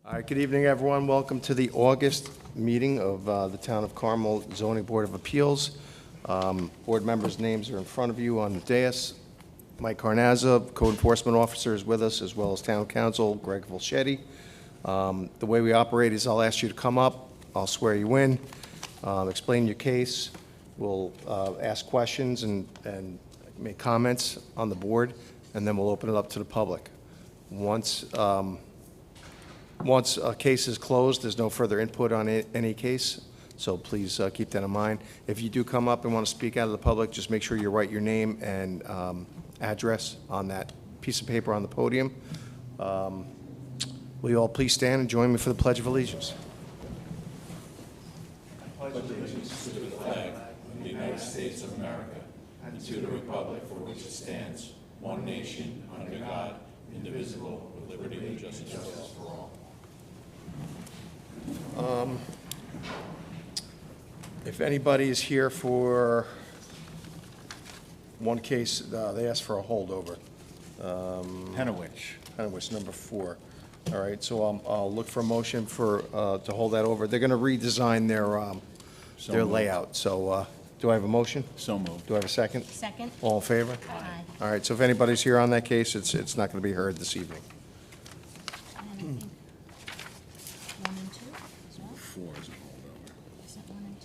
All right, good evening, everyone. Welcome to the August meeting of the Town of Carmel Zoning Board of Appeals. Board members' names are in front of you on the dais. Mike Carnazza, Code Enforcement Officer, is with us, as well as Town Council Greg Volchetti. The way we operate is I'll ask you to come up, I'll swear you in, explain your case, we'll ask questions and make comments on the board, and then we'll open it up to the public. Once a case is closed, there's no further input on any case, so please keep that in mind. If you do come up and want to speak out of the public, just make sure you write your name and address on that piece of paper on the podium. Will you all please stand and join me for the Pledge of Allegiance? I pledge allegiance to the flag of the United States of America and to the republic for which it stands, one nation, under God, indivisible, with liberty and justice for all. If anybody is here for one case, they asked for a holdover. Henowich, number 4. All right, so I'll look for a motion for, to hold that over. They're going to redesign their layout, so do I have a motion? So moved. Do I have a second? Second. All in favor? Aye. All right, so if anybody's here on that case, it's not going to be heard this evening. And I think 1 and 2 as well? 4 is a holdover. Is that 1 and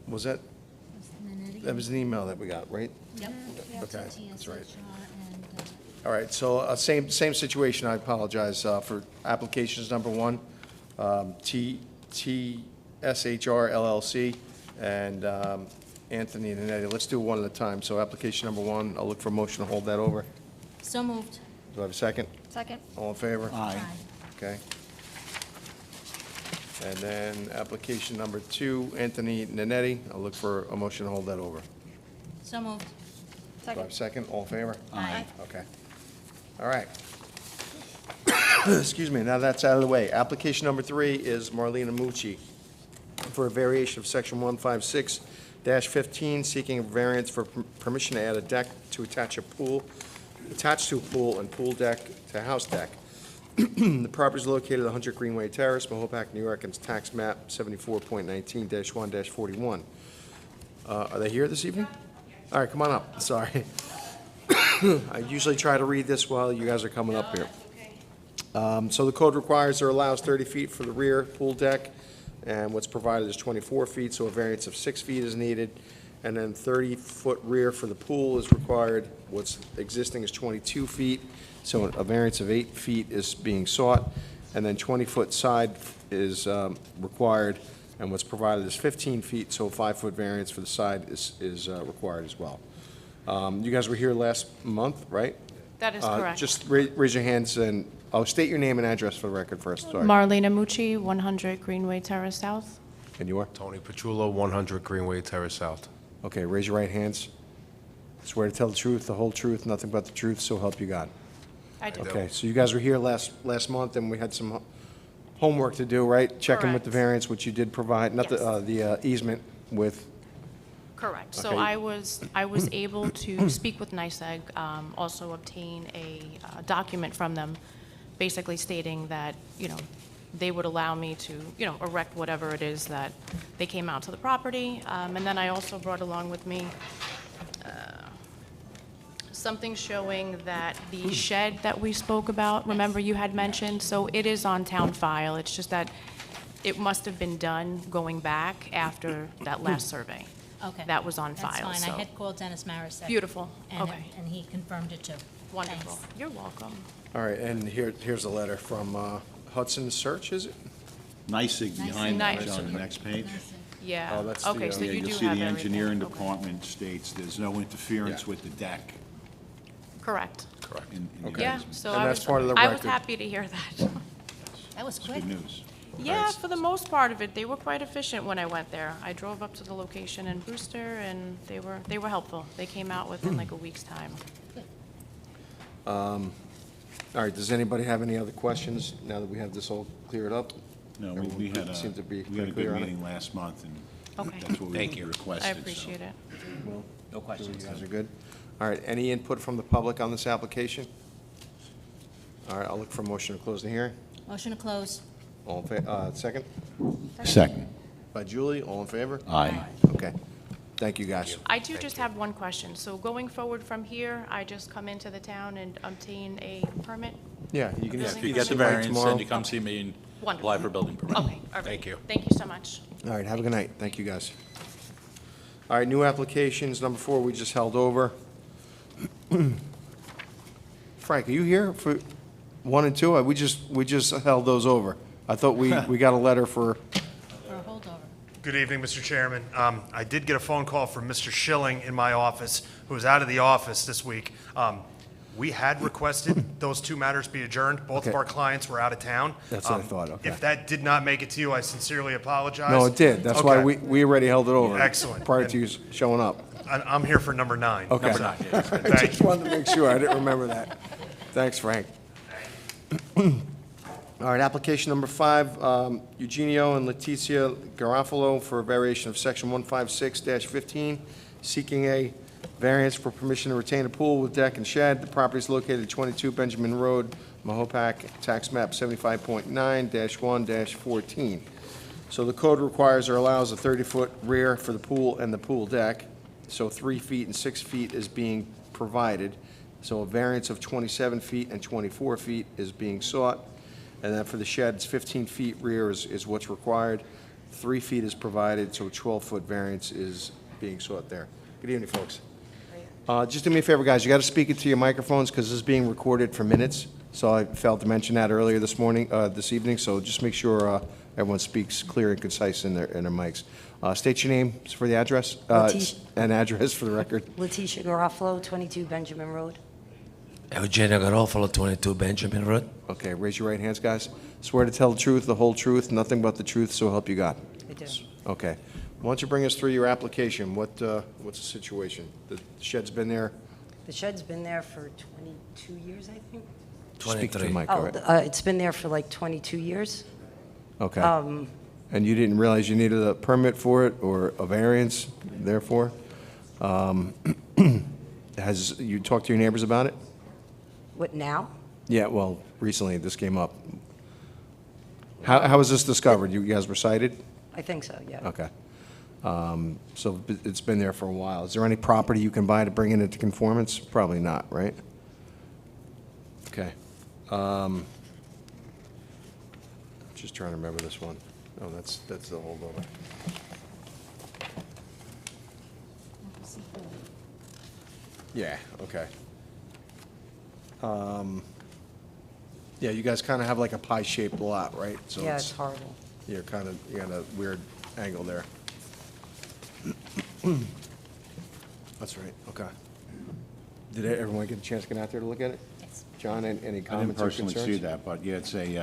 2? Was that, Was the Minetti? that was an email that we got, right? Yep. Okay, that's right. And, All right, so same situation, I apologize, for applications number 1, TSHR LLC, and Anthony and Annette. Let's do one at a time. So application number 1, I'll look for a motion to hold that over. so moved. Do I have a second? Second. All in favor? Aye. Okay. And then application number 2, Anthony Nanetti, I'll look for a motion to hold that over. So moved. Do I have a second? All in favor? Aye. Okay. All right. Excuse me, now that's out of the way. Application number 3 is Marlena Mucci for a variation of section 156-15, seeking a variance for permission to add a deck to attach to a pool and pool deck to house deck. The property is located at 100 Greenway Terrace, Mahopac, New York, and it's tax map 74.19-1-41. Are they here this evening? All right, come on up. Sorry. I usually try to read this while you guys are coming up here. So the code requires or allows 30 feet for the rear pool deck, and what's provided is 24 feet, so a variance of 6 feet is needed. And then 30-foot rear for the pool is required. What's existing is 22 feet, so a variance of 8 feet is being sought. And then 20-foot side is required, and what's provided is 15 feet, so a 5-foot variance for the side is required as well. You guys were here last month, right? That is correct. Just raise your hands and, state your name and address for the record first, sorry. Marlena Mucci, 100 Greenway Terrace South. And you are? Tony Petrullo, 100 Greenway Terrace South. Okay, raise your right hands. Swear to tell the truth, the whole truth, nothing but the truth, so help you God. I do. Okay, so you guys were here last month, and we had some homework to do, right? Checking with the Correct. variance, which you did provide, not the easement with, Correct. So Okay. I was able to speak with NYSEG, also obtain a document from them, basically stating that, they would allow me to, erect whatever it is that they came out to the property. And then I also brought along with me something showing that the shed that we spoke about, remember you had mentioned, so it is on town file. It's just that it must have been done going back after that last survey. Okay. That was on file, That's fine. so. I had called Dennis Marisek. Beautiful. And, Okay. and he confirmed it too. Wonderful. Thanks. You're welcome. all right, and here's a letter from Hudson Search, is it? NYSEG behind that, NYSEG. on the next page. Yeah. Oh, that's the, Okay, so Yeah, you you'll do see have the everything. engineering Okay. department states there's no interference Yeah. with the deck. Correct. in the Yeah, easement. so And I that's was, part of the I was record. happy to hear that. That was It's quick. good news. Yeah, for the most part of it, they were quite efficient when I went there. I drove up to the location in Brewster, and they were helpful. They came out within like a week's time. All right, does anybody have any other questions now that we have this all cleared up? No, Everyone we had seemed to be we had a clear good on it. meeting last month, and Okay. that's what we Thank you. requested. I so. appreciate it. No questions. You guys are good? All right, any input from the public on this application? All right, I'll look for a motion to close the hearing. Motion to close. All in second? Second. By Julie, all in favor? Aye. Okay. Thank you, guys. I do just have one question. So going forward from here, I just come into the town and obtain a permit? Yeah, you can just If If you speak get to the Mike variance, tomorrow. then you come see me and Wonderful. apply for a building permit. Okay, all right. Thank you. Thank you so much. All right, have a good night. Thank you, guys. All right, new applications, number 4, we just held over. Frank, are you here for 1 and 2? We just held those over. I thought we got a letter for, For a holdover. Good evening, Mr. Chairman. I did get a phone call from Mr. Schilling in my office, who was out of the office this week. We had requested those 2 matters be adjourned. Both of Okay. our clients were out of town. That's what I thought, okay. If that did not make it to you, I sincerely apologize. no, it did. That's why Okay. we already held it over. Excellent. Prior to you showing up. I'm here for number 9. Okay. Number 9. I Thank just you. wanted to make sure. I didn't remember that. Thanks, Frank. All right, application number 5, Eugenio and Leticia Garofalo for a variation of section 156-15, seeking a variance for permission to retain a pool with deck and shed. The property is located at 22 Benjamin Road, Mahopac, tax map 75.9-1-14. So the code requires or allows a 30-foot rear for the pool and the pool deck, so 3 feet and 6 feet is being provided. So a variance of 27 feet and 24 feet is being sought. And then for the shed, it's 15 feet rear is what's required. 3 feet is provided, so a 12-foot variance is being sought there. Good evening, folks. Just do me a favor, guys, you got to speak into your microphones because this is being recorded for minutes. So I failed to mention that earlier this evening, so just make sure everyone speaks clear and concise in their mics. State your name for the address, Letitia. and address for the record. Letitia Garofalo, 22 Benjamin Road. Eugenio Garofalo, 22 Benjamin Road. Okay, raise your right hands, guys. Swear to tell the truth, the whole truth, nothing but the truth, so help you God. I do. Okay. Why don't you bring us through your application? What's the situation? The shed's been there? The shed's been there for 22 years, I think. Speak to the 23. mic, all Oh, right? it's been there for like 22 years. Okay. And you didn't realize you needed a permit for it or a variance therefore? Has you talked to your neighbors about it? What, now? Yeah, well, recently this came up. How was this discovered? You guys were cited? I think so, yeah. Okay. So it's been there for a while. Is there any property you can buy to bring it into conformance? Probably not, right? Okay. Just trying to remember this one. Oh, that's the holdover. Yeah, okay. Yeah, you guys kind of have like a pie-shaped lot, right? So Yeah, it's horrible. you got a weird angle there. That's right, okay. Did everyone get a chance to get out there to look at it? Yes. John, any I didn't comments or personally concerns? see that, but yeah, it's you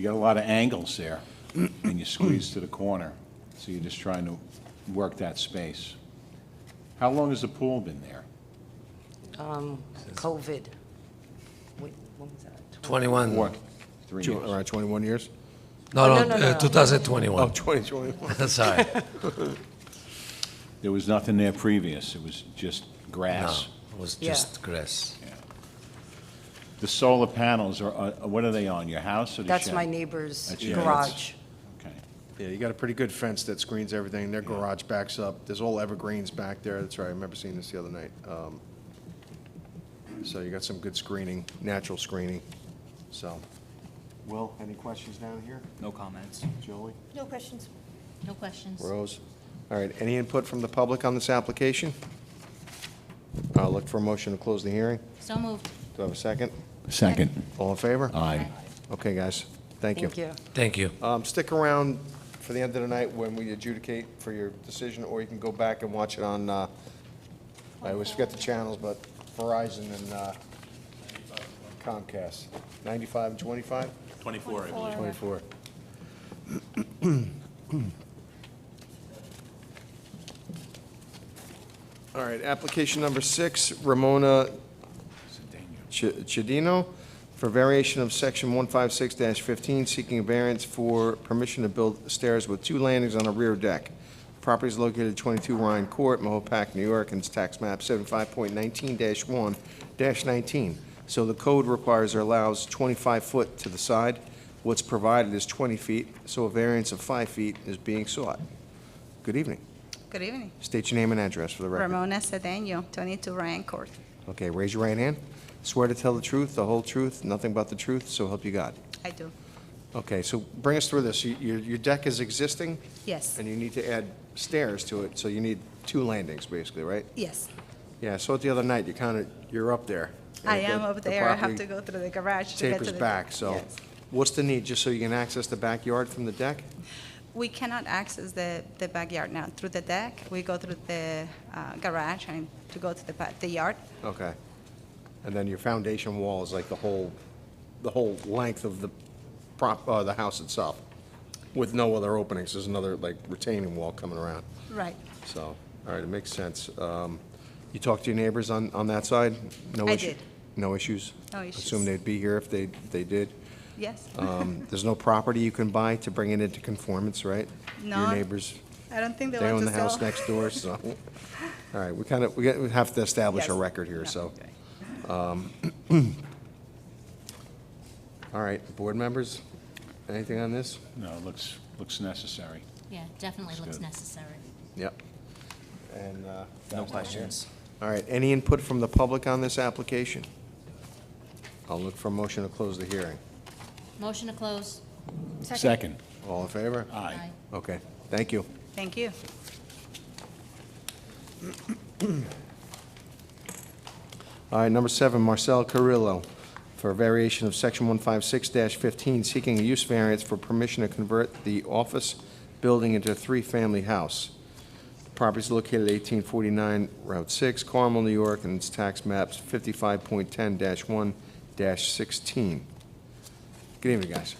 got a lot of angles there, and you squeeze to the corner, so you're just trying to work that space. How long has the pool been there? COVID. Wait, when was that? 21. What? 3 years? Around 21 years? No, Oh, no, no, no, no. 2021. Oh, 2021. Sorry. There was nothing there previous, it was just No, grass. it was Yeah. just grass. The solar panels, what are they on, your house or the shed? That's my neighbor's That's your- garage. Okay. Yeah, you got a pretty good fence that screens everything. Their garage backs up. There's all evergreens back there. That's right, I remember seeing this the other night. So you got some good screening, natural screening, so. Will, any questions down here? No comments. Julie? No questions. No questions. Rose? All right, any input from the public on this application? I'll look for a motion to close the hearing. So moved. Do I have a second? Second. All in favor? Aye. Okay, guys, thank you. Thank you. Thank you. Stick around for the end of the night when we adjudicate for your decision, or you can go back and watch it on, I always forget the channels, but Verizon and Comcast. 95 and 25? 24, I believe. 24. All right, application number 6, Ramona Chidino, for variation of section 156-15, seeking a variance for permission to build stairs with 2 landings on a rear deck. Property is located at 22 Ryan Court, Mahopac, New York, and it's tax map 75.19-1-19. So the code requires or allows 25 foot to the side. What's provided is 20 feet, so a variance of 5 feet is being sought. Good evening. Good evening. State your name and address for the record. Ramona Cedeno, 22 Ryan Court. Okay, raise your right hand. Swear to tell the truth, the whole truth, nothing but the truth, so help you God. I do. Okay, so bring us through this. Your deck is existing, Yes. and you need to add stairs to it, so you need 2 landings, basically, right? Yes. Yeah, I saw it the other night, you're up there. I And am the- up the there. I have property to go through the garage to get to Tapers the back, deck. so Yes. what's the need, just so you can access the backyard from the deck? We cannot access the backyard now through the deck. We go through the garage and to go to the yard. Okay. And then your foundation wall is like the whole length of the house itself, with no other openings. There's another, like, retaining wall coming around. Right. So, all right, it makes sense. You talked to your neighbors on that side? No I issue- did. No issues? No issues. Assume they'd be here if they did? Yes. There's no property you can buy to bring it into conformance, right? No. Your neighbors, I don't think they they want own to the house sell. next door, so. All right, we have to establish a Yes. record here, No, so. okay. All right, board members, anything on this? No, it looks necessary. Yeah, definitely That's looks good. necessary. Yep. And, No questions. all right, any input from the public on this application? I'll look for a motion to close the hearing. Motion to close. Second. All in favor? Aye. Okay, thank you. Thank you. All right, number 7, Marcel Carrillo, for a variation of Section 156-15, seeking a use variance for permission to convert the office building into a 3-family house. Property is located at 1849 Route 6, Carmel, New York, and its tax maps 55.10-1-16. Good evening, guys.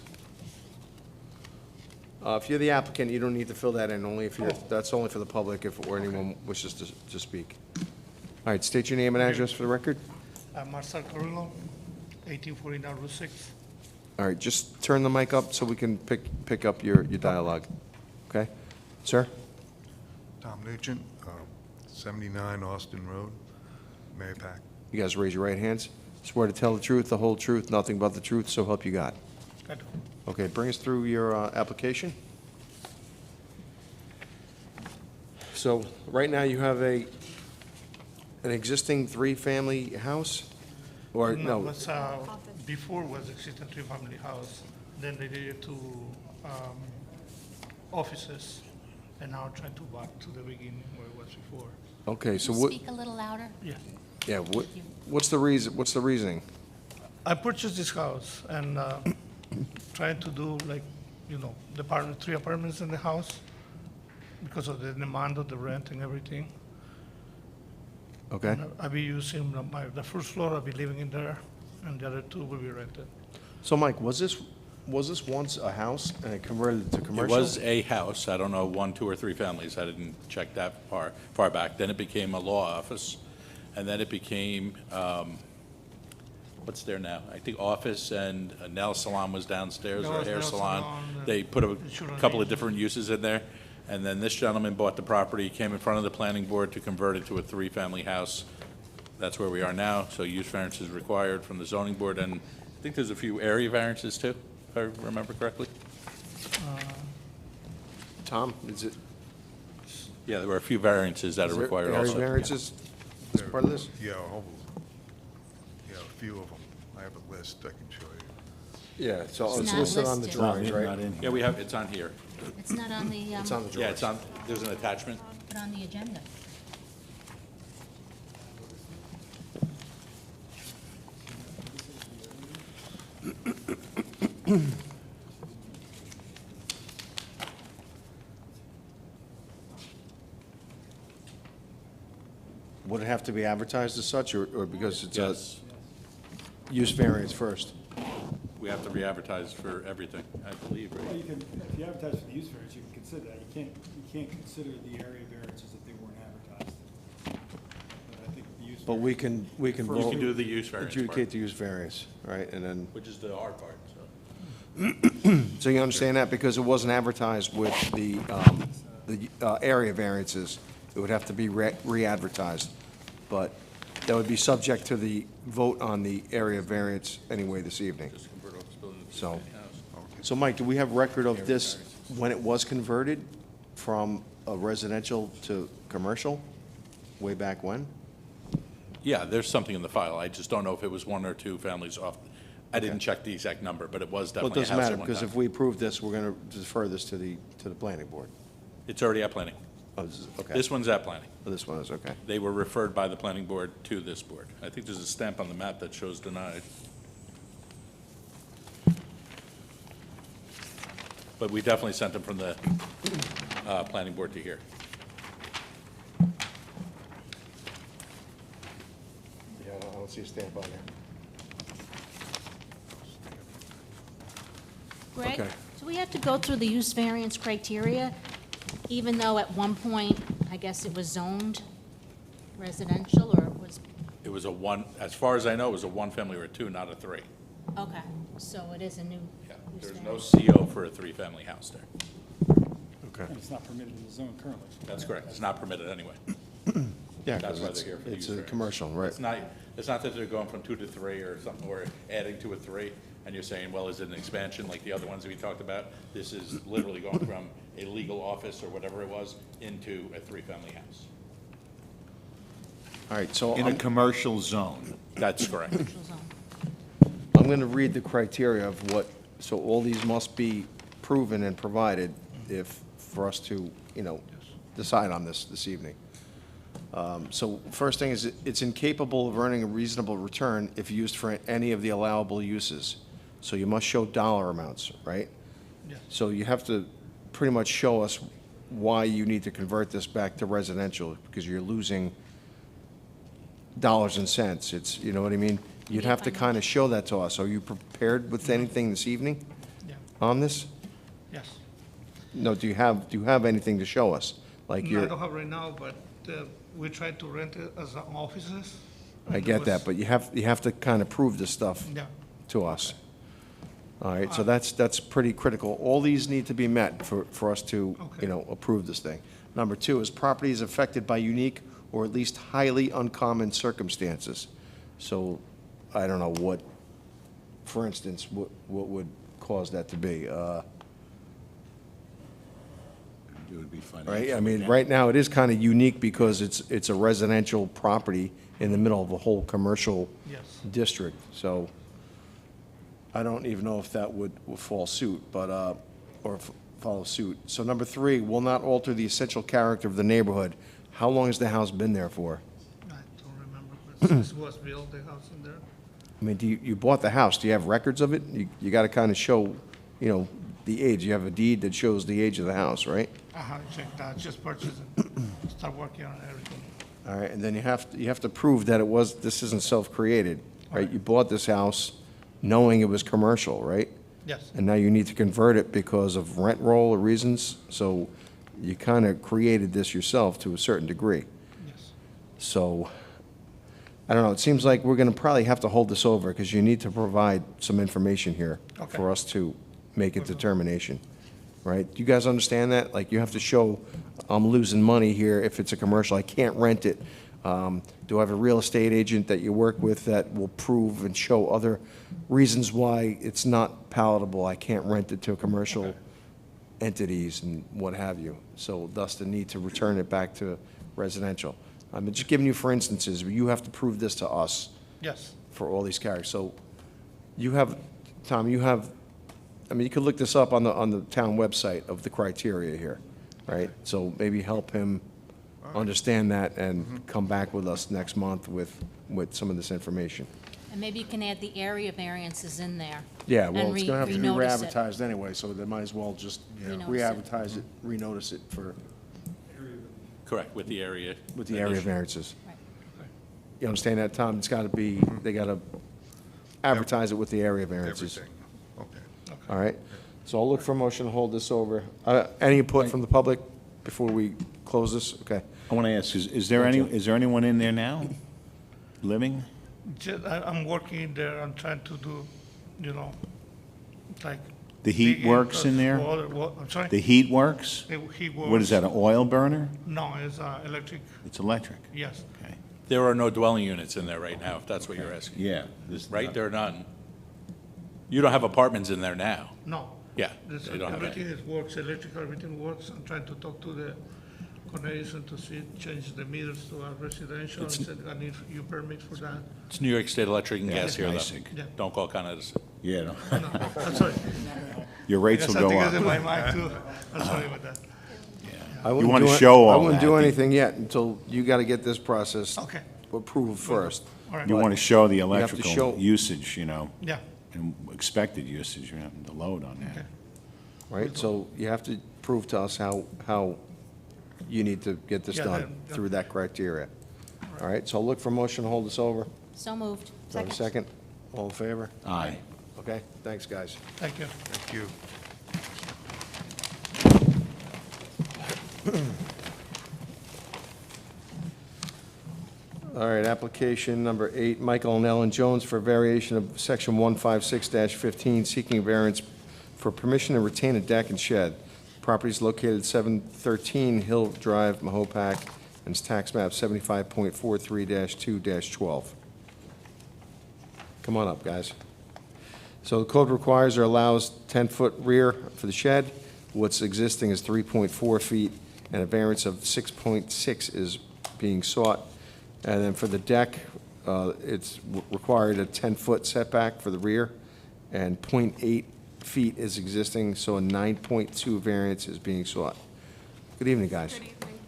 If you're the applicant, you don't need to fill that in, that's only for the public or anyone wishes to speak. All right, state your name and address for the record. Marcel Carrillo, 1849 Route 6. All right, just turn the mic up so we can pick up your dialogue. Okay? Sir? Tom Nugent, 79 Austin Road, Mahopac. You guys raise your right hands. Swear to tell the truth, the whole truth, nothing but the truth, so help you God. I do. Okay, bring us through your application. So, right now, you have an existing 3-family house? Or, no? What's, before was existing 3-family house, then they did it to offices, and now trying to back to the beginning where it was before. Okay, so Can you what, speak a little louder? Yeah. what's the reasoning? I purchased this house and trying to do like, the 3 apartments in the house because of the demand of the rent and everything. Okay? I'll be using the first floor, I'll be living in there, and the other 2 will be rented. So, Mike, was this once a house and it converted to It commercial? was a house, I don't know, 1, 2, or 3 families, I didn't check that far back. Then it became a law office, and then it became, what's there now? I think office and a nail salon was downstairs, There or a was hair nail salon. salon, They put a insurance couple of agent. different uses in there, and then this gentleman bought the property, came in front of the planning board to convert it to a 3-family house. That's where we are now, so use variance is required from the zoning board, and I think there's a few area variances too, if I remember correctly. Tom, is it? Yeah, there were a few variances that are Is there required area also. variances as part of this? Yeah, a few of them. I have a list I can show you. Yeah, so It's it's not listed on the listed. drawings, Not right? in Yeah, here. we have, it's on here. It's not on the, It's on the Yeah, it's drawings. on, there's an attachment. put on the agenda. Would it have to be advertised as such, or because it's a Yes, use variance first? we have to re-advertise for everything, I believe, Well, right? you can, if you advertise for the use variance, you can consider that. You can't consider the area variances if they weren't advertised. But I think the use. But we can You vote. can do the use variance part, Adjudicate the use variance, right, and then, which is the hard part, so. so you understand that, because it wasn't advertised with the area variances, it would have to be re-advertised, but that would be subject to the vote on the area variance anyway this evening. So Mike, do we have record of this, when it was converted from a residential to commercial, way back when? Yeah, there's something in the file. I just don't know if it was one or two families off. I didn't check the exact number, but it was Well, it definitely a doesn't house matter, at one because time. if we approve this, we're going to defer this to the planning board. It's already at planning. Oh, this is, okay. This one's at planning. Oh, this one is, okay. They were referred by the planning board to this board. I think there's a stamp on the map that shows denied. But we definitely sent them from the planning board to here. Yeah, I don't see a stamp on there. Greg, Okay. so we have to go through the use variance criteria, even though at one point, I guess it was zoned residential, or it was, It was a one, as far as I know, it was a one-family or a two, not a three. okay, so it is a new Yeah, use there's no variance. CO for a three-family house there. Okay. And it's not permitted in the zone currently. That's correct. It's not permitted anyway. Yeah, That's because why they're here for the it's use a variance. commercial, right? It's not that they're going from two to three or something, or adding to a three, and you're saying, well, is it an expansion like the other ones that we talked about? This is literally going from a legal office or whatever it was into a three-family house. All right, so In a I'm commercial zone. That's correct. Commercial zone. going to read the criteria of what, so all these must be proven and provided if, for us to, decide on this evening. So first thing is, it's incapable of earning a reasonable return if used for any of the allowable uses. So you must show dollar amounts, right? Yes. So you have to pretty much show us why you need to convert this back to residential, because you're losing dollars and cents. It's, you know what I mean? You'd Yeah, have to financial. kind of show that to us. Are you prepared with anything this evening Yeah, on this? yes. No, do you have anything to show us? Like No, I you're, don't have right now, but we tried to rent it as offices. I and get it that, was- but you have to kind of prove this stuff Yeah, to us. All right, so that's pretty critical. All these need to be met for us to, Okay. approve this thing. Number two is property is affected by unique or at least highly uncommon circumstances. So I don't know what, for instance, what would cause that to be? It would be financial. Right, I mean, right now, it is kind of unique because it's a residential property in the middle of a whole commercial yes. district, so I don't even know if that would fall suit, but, follow suit. So number three, will not alter the essential character of the neighborhood. How long has the house been there for? I don't remember, but this was built, the house in there. I mean, you bought the house, do you have records of it? You got to kind of show, the age. You have a deed that shows the age of the house, right? I haven't checked that, just purchased it, start working on everything. All right, and then you have to prove that this isn't self-created, right? You bought this house knowing it was commercial, right? Yes, And now you need to convert it because of rent roll or reasons, so you kind of created this yourself to a certain degree. yes. So, I don't know, it seems like we're going to probably have to hold this over, because you need to provide some information here Okay. for us to make a determination, right? Do you guys understand that? Like, you have to show, I'm losing money here if it's a commercial, I can't rent it. Do I have a real estate agent that you work with that will prove and show other reasons why it's not palatable? I can't rent it to commercial entities and what have you. So thus the need to return it back to residential. I'm just giving you for instances, but you have to prove this to us Yes, for all these characters. So you have, Tom, you could look this up on the town website of the criteria here, right? So maybe help him understand that and come back with us next month with some of this information. And maybe you can add the area variances in there. Yeah, well, and it's gonna have to be renotice it. re-advertised anyway, so they might as well just Renotice it. re-advertise it, renotice it Correct, with the area. with the area variances. Right. You understand that, Tom? It's gotta be, they gotta advertise it with the area variances. Everything. Okay. All right? So I'll look for a motion to hold this over. Any input from the public before we close this? Okay. I want to ask, is there anyone in there now, living? I'm working there, I'm trying to do, like. The heat dig in works in there? I'm sorry? The heat works? The heat works. What is that, an oil burner? No, it's electric, It's electric, yes. okay. There are no dwelling units in there right now, if that's what you're asking. Yeah. Right? There are none. You don't have apartments in there now? No. Yeah, This- they don't have Everything any. is works, electrical, everything works. I'm trying to talk to the connection to see, change the meters to a residential. I said I need you permit for that. It's New York State Electric and Yeah, Gas here, nice. though. Yeah. Don't call Con Edison. Yeah, no. No, I'm sorry. Your rates will go Something is in my up. mind too. I'm sorry about that. I wouldn't wanna do it- show I all wouldn't that. do anything yet until you got to get this process Okay. approved first. All right. You want to show the have to electrical show- usage, Yeah. and expected usage, the load on that. Okay. Right, so you have to prove to us how you need to get this Yeah, done that- through that criteria. All right, so I'll look for a motion to hold this over. So moved. Do I have a second? All in favor? Aye. Okay, thanks, guys. Thank you. Thank you. All right, application number 8, Michael and Ellen Jones for variation of section 156-15, seeking variance for permission to retain a deck and shed. Property is located at 713 Hill Drive, Mahopac, and it's tax map 75.43-2-12. Come on up, guys. So the code requires or allows 10-foot rear for the shed. What's existing is 3.4 feet, and a variance of 6.6 is being sought. And then for the deck, it's required a 10-foot setback for the rear, and .8 feet is existing, so a 9.2 variance is being sought. Good evening, guys. Good evening.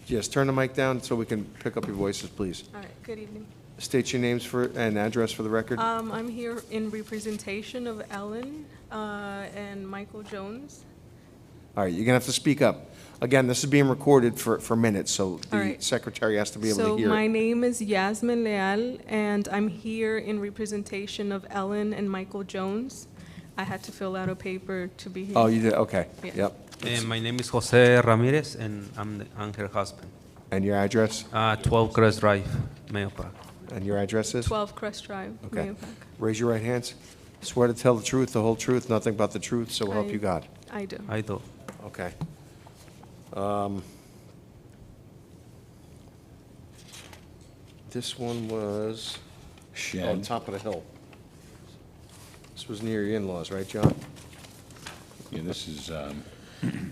Yes, turn the mic down so we can pick up your voices, please. All right, good evening. State your names and address for the record. I'm here in representation of Ellen and Michael Jones. All right, you're going to have to speak up. Again, this is being recorded for minutes, so All the right. secretary has to be able to So hear my it. name is Yasmin Leal, and I'm here in representation of Ellen and Michael Jones. I had to fill out a paper to be here. Oh, you did, okay, Yeah. yep. My name is Jose Ramirez, and I'm her husband. And your address? 12 Crest Drive, Mahopac. And your address is? 12 Crest Drive, Okay. Mahopac. Raise your right hands. Swear to tell the truth, the whole truth, nothing but the truth, so help I- you God. I do. I do. Okay. This one was, Shed. top of the hill. This was near your in-laws, right, John? Yeah, this is,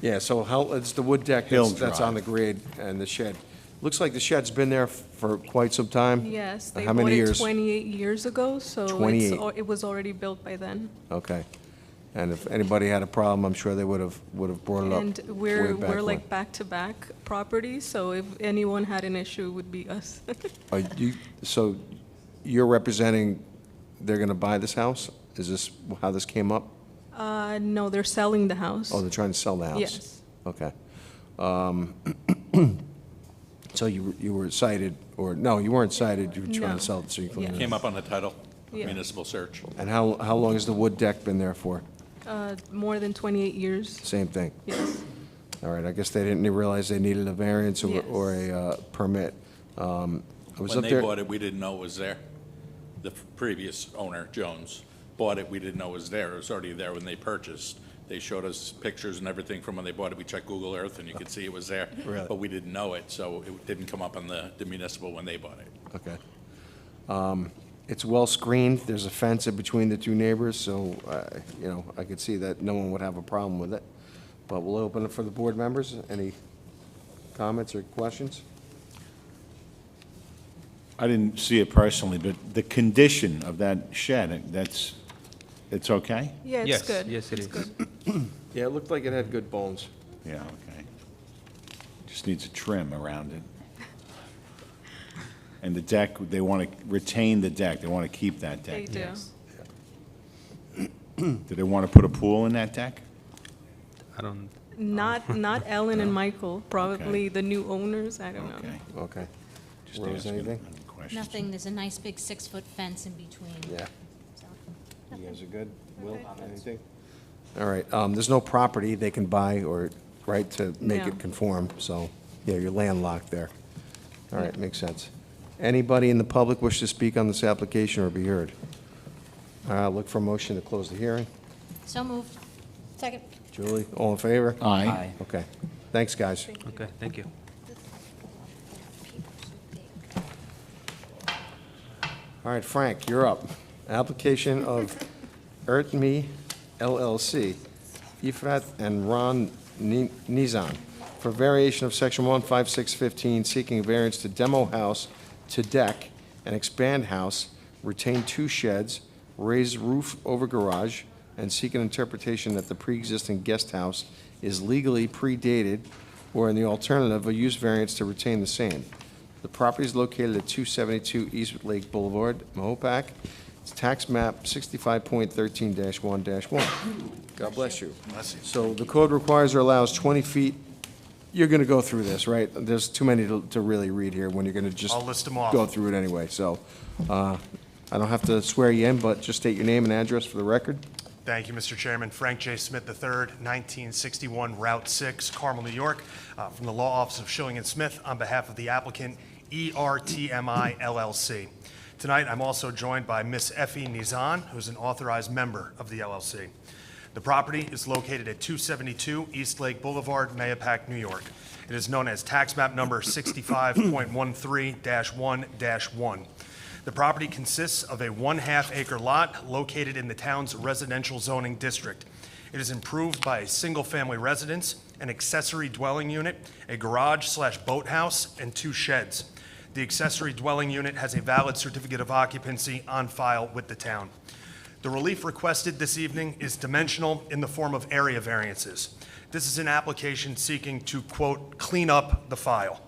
Yeah, so how, it's the wood deck Hill that's on the Drive. grade and the shed. Looks like the shed's been there for quite some time. Yes, they How bought many it years? 28 years ago, so 28. it was already built by then. Okay. And if anybody had a problem, I'm sure they would have brought it up. And way back we're when. like back-to-back properties, so if anyone had an issue, it would be us. So you're representing, they're going to buy this house? Is this how this came up? No, they're selling the house. Oh, they're trying to sell the house? Yes. Okay. So you were cited, or, no, you weren't cited, you were trying No. to sell it, so you Yeah. can. Came up on the title, Yeah. municipal search. And how long has the wood deck been there for? More than 28 years. Same thing? Yes. All right, I guess they didn't realize they needed a variance Yes. or a permit. I was When up they there. bought it, we didn't know it was there. The previous owner, Jones, bought it, we didn't know it was there. It was already there when they purchased. They showed us pictures and everything from when they bought it. We checked Google Earth, and you could see it was there. Really? But we didn't know it, so it didn't come up on the municipal when they bought it. Okay. It's well screened, there's a fence in between the two neighbors, so, I could see that no one would have a problem with it. But we'll open it for the board members. Any comments or questions? I didn't see it personally, but the condition of that shed, it's okay? Yeah, it's Yes, good. yes, it It's is. good. Yeah, it looked like it had good bones. Yeah, okay. Just needs a trim around it. And the deck, they want to retain the deck, they want to keep that They deck. do. Yes. Do they want to put a pool in that deck? I don't. Not Ellen and Michael, probably the new owners, I don't know. Okay. Okay. Just Rose, asking anything? any questions. Nothing, there's a nice big 6-foot fence in between. Yeah. So, You guys are good? Will, anything? All right, there's no property they can buy or, right, to make No. it conform, so, yeah, you're landlocked there. All right, makes sense. Anybody in the public wish to speak on this application or be heard? Look for a motion to close the hearing. So moved. Second. Julie, all in favor? Aye. Okay, thanks, guys. Okay, thank you. All right, Frank, you're up. Application of Ertmi LLC, Ifrat and Ron Nizan, for variation of section 15615, seeking a variance to demo house to deck and expand house, retain 2 sheds, raise roof over garage, and seek an interpretation that the pre-existing guest house is legally predated, or in the alternative, a use variance to retain the same. The property is located at 272 East Lake Boulevard, Mahopac. It's tax map 65.13-1-1. God bless you. So the code requires or allows 20 feet. You're going to go through this, right? There's too many to really read here when you're going to just I'll list them off. go through it anyway. So I don't have to swear you in, but just state your name and address for the record. Thank you, Mr. Chairman. Frank J. Smith III, 1961 Route 6, Carmel, New York, from the Law Office of Schilling and Smith on behalf of the applicant ERTMI LLC. Tonight, I'm also joined by Miss Effie Nizan, who's an authorized member of the LLC. The property is located at 272 East Lake Boulevard, Mahopac, New York. It is known as tax map number 65.13-1-1. The property consists of a 1/2 acre lot located in the town's residential zoning district. It is improved by a single-family residence, an accessory dwelling unit, a garage/boathouse, and 2 sheds. The accessory dwelling unit has a valid certificate of occupancy on file with the town. The relief requested this evening is dimensional in the form of area variances. This is an application seeking to, quote, clean up the file.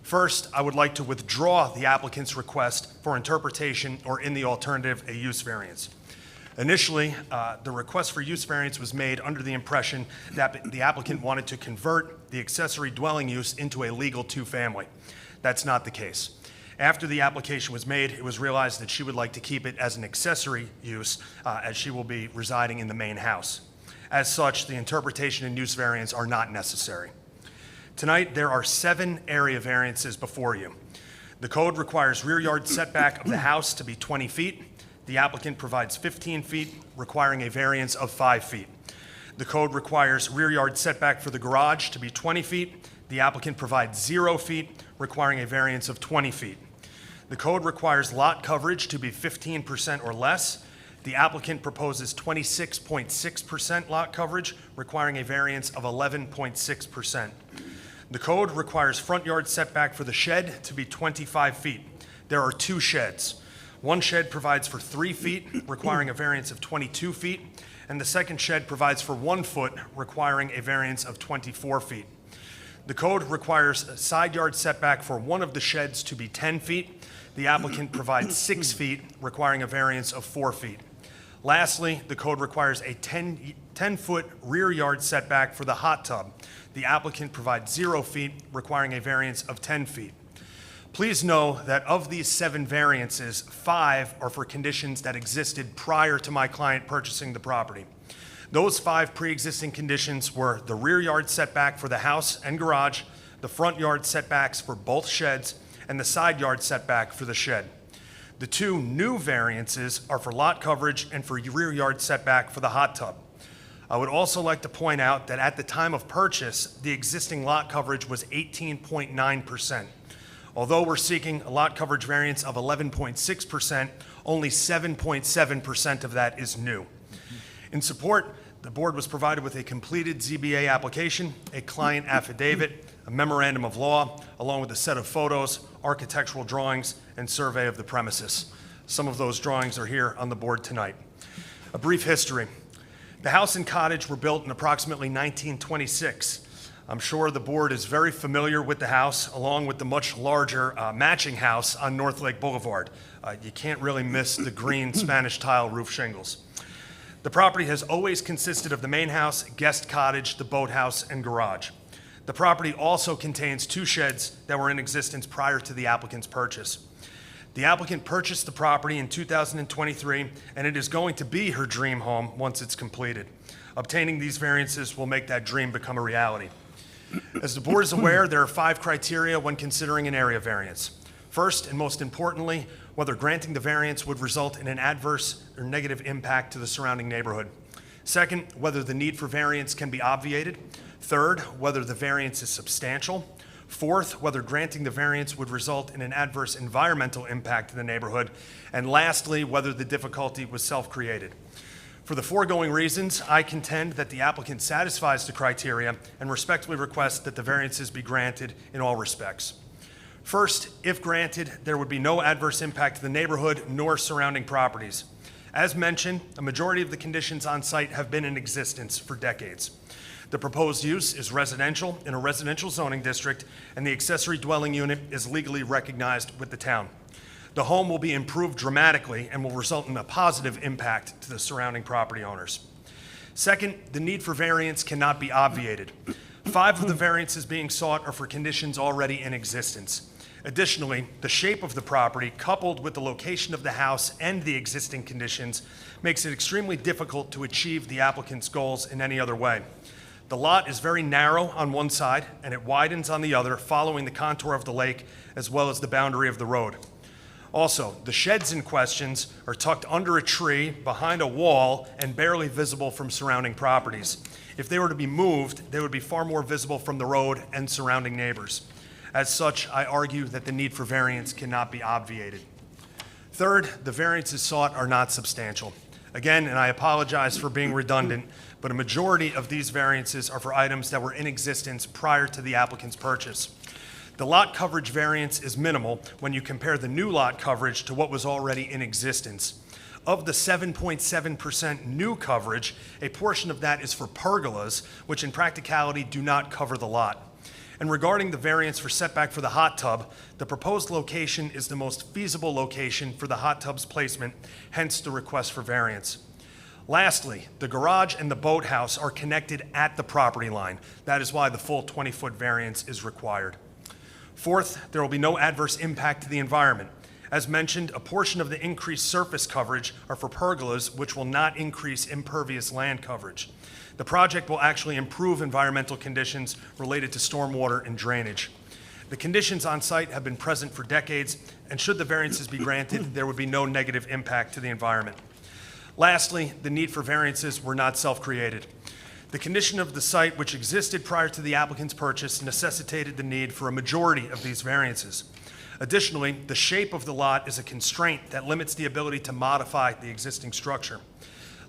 First, I would like to withdraw the applicant's request for interpretation or, in the alternative, a use variance. Initially, the request for use variance was made under the impression that the applicant wanted to convert the accessory dwelling use into a legal 2-family. That's not the case. After the application was made, it was realized that she would like to keep it as an accessory use as she will be residing in the main house. As such, the interpretation and use variance are not necessary. Tonight, there are 7 area variances before you. The code requires rear yard setback of the house to be 20 feet. The applicant provides 15 feet, requiring a variance of 5 feet. The code requires rear yard setback for the garage to be 20 feet. The applicant provides 0 feet, requiring a variance of 20 feet. The code requires lot coverage to be 15% or less. The applicant proposes 26.6% lot coverage, requiring a variance of 11.6%. The code requires front yard setback for the shed to be 25 feet. There are 2 sheds. One shed provides for 3 feet, requiring a variance of 22 feet, and the second shed provides for 1 foot, requiring a variance of 24 feet. The code requires a side yard setback for one of the sheds to be 10 feet. The applicant provides 6 feet, requiring a variance of 4 feet. Lastly, the code requires a 10-foot rear yard setback for the hot tub. The applicant provides 0 feet, requiring a variance of 10 feet. Please know that of these 7 variances, 5 are for conditions that existed prior to my client purchasing the property. Those 5 pre-existing conditions were the rear yard setback for the house and garage, the front yard setbacks for both sheds, and the side yard setback for the shed. The 2 new variances are for lot coverage and for rear yard setback for the hot tub. I would also like to point out that at the time of purchase, the existing lot coverage was 18.9%. Although we're seeking a lot coverage variance of 11.6%, only 7.7% of that is new. In support, the board was provided with a completed ZBA application, a client affidavit, a memorandum of law, along with a set of photos, architectural drawings, and survey of the premises. Some of those drawings are here on the board tonight. A brief history. The house and cottage were built in approximately 1926. I'm sure the board is very familiar with the house, along with the much larger matching house on North Lake Boulevard. You can't really miss the green Spanish tile roof shingles. The property has always consisted of the main house, guest cottage, the boathouse, and garage. The property also contains 2 sheds that were in existence prior to the applicant's purchase. The applicant purchased the property in 2023, and it is going to be her dream home once it's completed. Obtaining these variances will make that dream become a reality. As the board is aware, there are 5 criteria when considering an area variance. First, and most importantly, whether granting the variance would result in an adverse or negative impact to the surrounding neighborhood. Second, whether the need for variance can be obviated. Third, whether the variance is substantial. Fourth, whether granting the variance would result in an adverse environmental impact to the neighborhood. And lastly, whether the difficulty was self-created. For the foregoing reasons, I contend that the applicant satisfies the criteria and respectfully request that the variances be granted in all respects. First, if granted, there would be no adverse impact to the neighborhood nor surrounding properties. As mentioned, a majority of the conditions on site have been in existence for decades. The proposed use is residential in a residential zoning district, and the accessory dwelling unit is legally recognized with the town. The home will be improved dramatically and will result in a positive impact to the surrounding property owners. Second, the need for variance cannot be obviated. 5 of the variances being sought are for conditions already in existence. Additionally, the shape of the property, coupled with the location of the house and the existing conditions, makes it extremely difficult to achieve the applicant's goals in any other way. The lot is very narrow on one side, and it widens on the other, following the contour of the lake as well as the boundary of the road. Also, the sheds in questions are tucked under a tree, behind a wall, and barely visible from surrounding properties. If they were to be moved, they would be far more visible from the road and surrounding neighbors. As such, I argue that the need for variance cannot be obviated. Third, the variances sought are not substantial. Again, and I apologize for being redundant, but a majority of these variances are for items that were in existence prior to the applicant's purchase. The lot coverage variance is minimal when you compare the new lot coverage to what was already in existence. Of the 7.7% new coverage, a portion of that is for pergolas, which in practicality do not cover the lot. And regarding the variance for setback for the hot tub, the proposed location is the most feasible location for the hot tub's placement, hence the request for variance. Lastly, the garage and the boathouse are connected at the property line. That is why the full 20-foot variance is required. Fourth, there will be no adverse impact to the environment. As mentioned, a portion of the increased surface coverage are for pergolas, which will not increase impervious land coverage. The project will actually improve environmental conditions related to stormwater and drainage. The conditions on site have been present for decades, and should the variances be granted, there would be no negative impact to the environment. Lastly, the need for variances were not self-created. The condition of the site, which existed prior to the applicant's purchase, necessitated the need for a majority of these variances. Additionally, the shape of the lot is a constraint that limits the ability to modify the existing structure.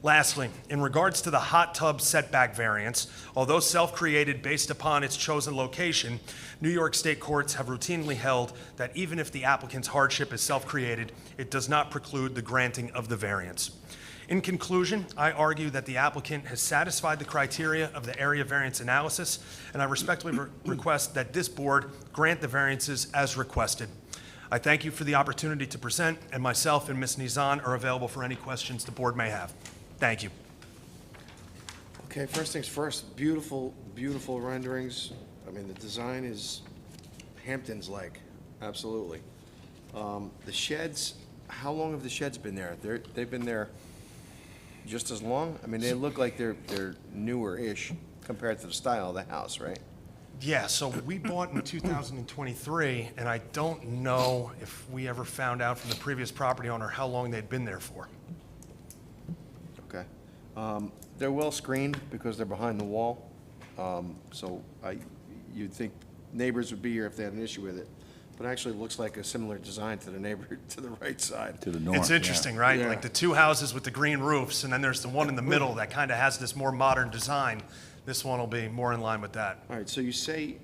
Lastly, in regards to the hot tub setback variance, although self-created based upon its chosen location, New York State courts have routinely held that even if the applicant's hardship is self-created, it does not preclude the granting of the variance. In conclusion, I argue that the applicant has satisfied the criteria of the area variance analysis, and I respectfully request that this board grant the variances as requested. I thank you for the opportunity to present, and myself and Ms. Nizan are available for any questions the board may have. Thank you. Okay, first things first, beautiful, beautiful renderings. I mean, the design is Hamptons-like, absolutely. The sheds, how long have the sheds been there? They've been there just as long? I mean, they look like they're newer-ish compared to the style of the house, right? Yeah, so we bought in 2023, and I don't know if we ever found out from the previous property owner how long they'd been there for. Okay. They're well screened because they're behind the wall. So you'd think neighbors would be here if they had an issue with it. But actually it looks like a similar design to the neighbor to the right side. To the north, It's interesting, right? Yeah. Like the two houses with the green roofs, and then there's the one in the middle that kind of has this more modern design. This one will be more in line with that. All right, so you say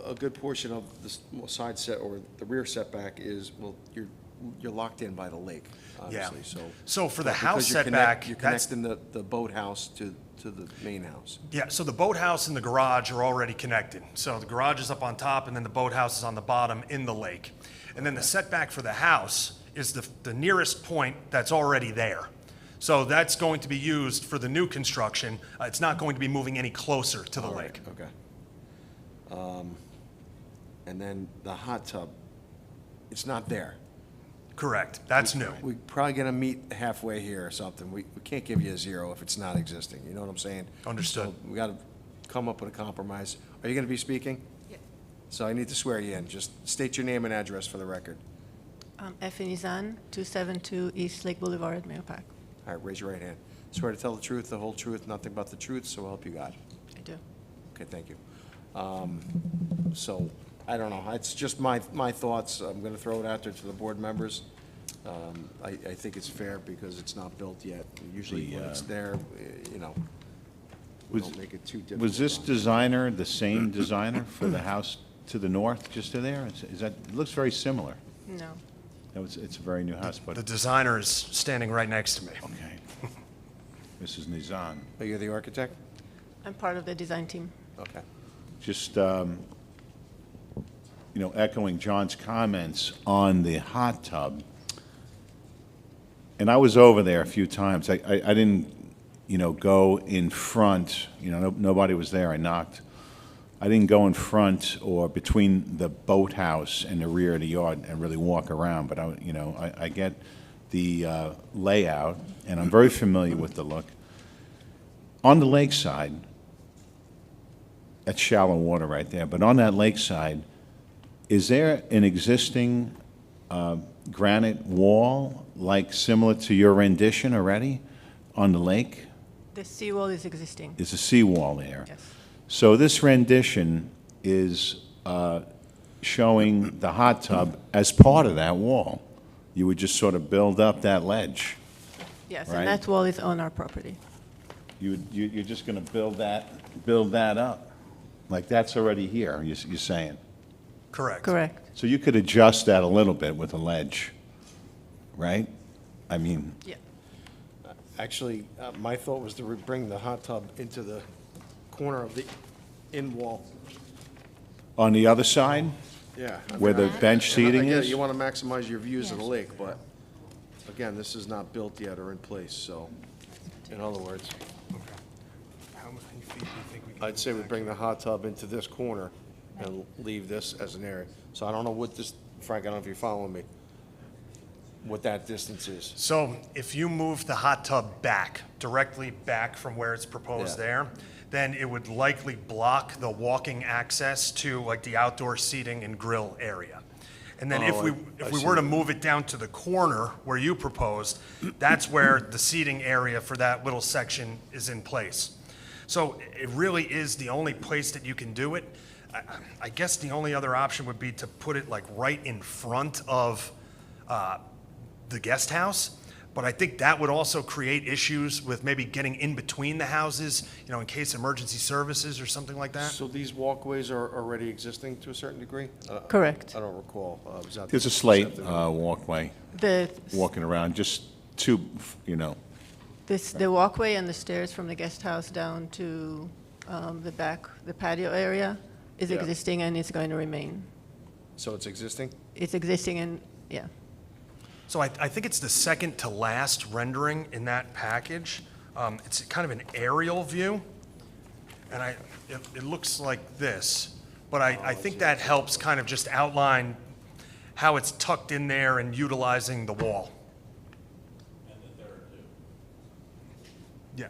a good portion of the side set or the rear setback is, well, you're locked in by the lake, obviously, so. So for the But house because you're setback, You're that's- connecting the boathouse to the main house. Yeah, so the boathouse and the garage are already connected. So the garage is up on top, and then the boathouse is on the bottom in the lake. And then the setback for the house is the nearest point that's already there. So that's going to be used for the new construction. It's not going to be moving any closer to the lake. Okay. And then the hot tub, it's not there. Correct, that's new. We're probably gonna meet halfway here or something. We can't give you a 0 if it's not existing, you know what I'm saying? Understood. So we gotta come up with a compromise. Are you gonna be speaking? Yeah. So I need to swear you in. Just state your name and address for the record. Effie Nizan, 272 East Lake Boulevard, Mahopac. All right, raise your right hand. Swear to tell the truth, the whole truth, nothing but the truth, so help you God. I do. Okay, thank you. So I don't know, it's just my thoughts, I'm gonna throw it out there to the board members. I think it's fair because it's not built yet. Usually when it's there, you know, we don't make it too difficult. Was this designer the same designer for the house to the north, just to there? Is that, it looks very similar. No. It's a very new house, but, The designer is standing right next to me. okay. Mrs. Nizan, Are you the architect? I'm part of the design team. Okay. just, echoing John's comments on the hot tub. And I was over there a few times. I didn't, go in front, nobody was there. I knocked. I didn't go in front or between the boathouse and the rear of the yard and really walk around, but I get the layout, and I'm very familiar with the look. On the lakeside, that's shallow water right there, but on that lakeside, is there an existing granite wall, like similar to your rendition already on the lake? The seawall is existing. There's a seawall there. Yes. So this rendition is showing the hot tub as part of that wall. You would just sort of build up that ledge. Yes, Right. and that wall is on our property. You're just going to build that up, like that's already here, you're saying? Correct. Correct. So you could adjust that a little bit with a ledge, right? I mean, Yeah. Actually, my thought was to bring the hot tub into the corner of the in wall. on the other side, Yeah. where the bench seating Again, is? you want to maximize your views of the lake, but again, this is not built yet or in place, so, in other words, How many feet do you think we can? I'd say we bring the hot tub into this corner and leave this as an area. So I don't know what this, Frank, I don't know if you're following me, what that distance is. So if you move the hot tub back, directly back from where it's proposed Yeah. there, then it would likely block the walking access to like the outdoor seating and grill area. And then Oh, if I we see. were to move it down to the corner where you proposed, that's where the seating area for that little section is in place. So it really is the only place that you can do it. I guess the only other option would be to put it like right in front of the guest house, but I think that would also create issues with maybe getting in between the houses, in case emergency services or something like that. So these walkways are already existing to a certain degree? Correct. I don't recall. Was that There's a this slate afternoon? walkway, The, walking around, just two, the walkway and the stairs from the guest house down to the back, the patio area is Yeah. existing and it's going to remain. So it's existing? It's existing and, yeah. So I think it's the second to last rendering in that package. It's kind of an aerial view, and it looks like this, but I think that helps kind of just outline how it's tucked in there and utilizing the wall. And the third, too. Yeah.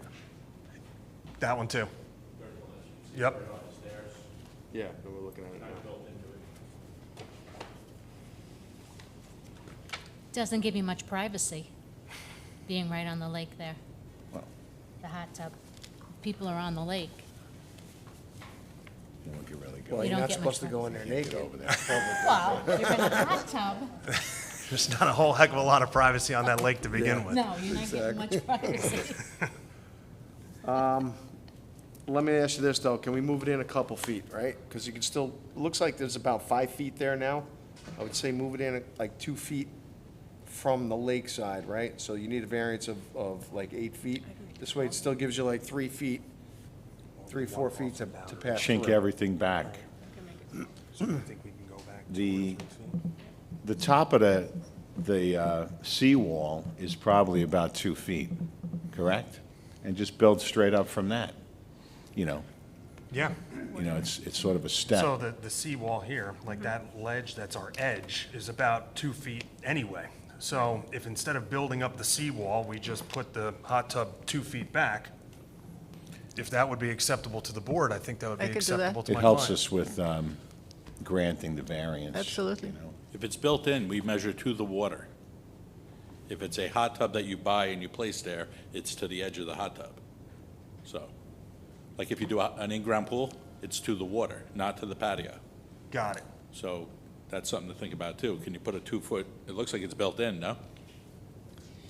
That one, too. Yep. Yeah, we're looking at it now. Doesn't give you much privacy, being right on the lake there. Well. The hot tub. People are on the lake. won't get really good. Well, You you're don't not get much supposed to go in there naked over there. Well, you're in a hot tub. There's not a whole heck of a lot of privacy on that lake to begin with. No, you're not getting much privacy. Let me ask you this, though, can we move it in a couple feet, right? Because you can still, it looks like there's about 5 feet there now. I would say move it in like 2 feet from the lakeside, right? So you need a variance of like 8 feet. This way it still gives you like 3 feet, 3-4 feet to pass through. Chink everything back. The top of the seawall is probably about 2 feet, correct? And just build straight up from that, Yeah. it's sort of a step. So the seawall here, like that ledge that's our edge, is about 2 feet anyway. So if instead of building up the seawall, we just put the hot tub 2 feet back, if that would be acceptable to the board, I think that would be I could do that. acceptable to my It client. helps us with granting the variance. Absolutely. If it's built in, we measure to the water. If it's a hot tub that you buy and you place there, it's to the edge of the hot tub. So, like if you do an in-ground pool, it's to the water, not to the patio. Got it. So that's something to think about too. Can you put a 2-foot, it looks like it's built in, no?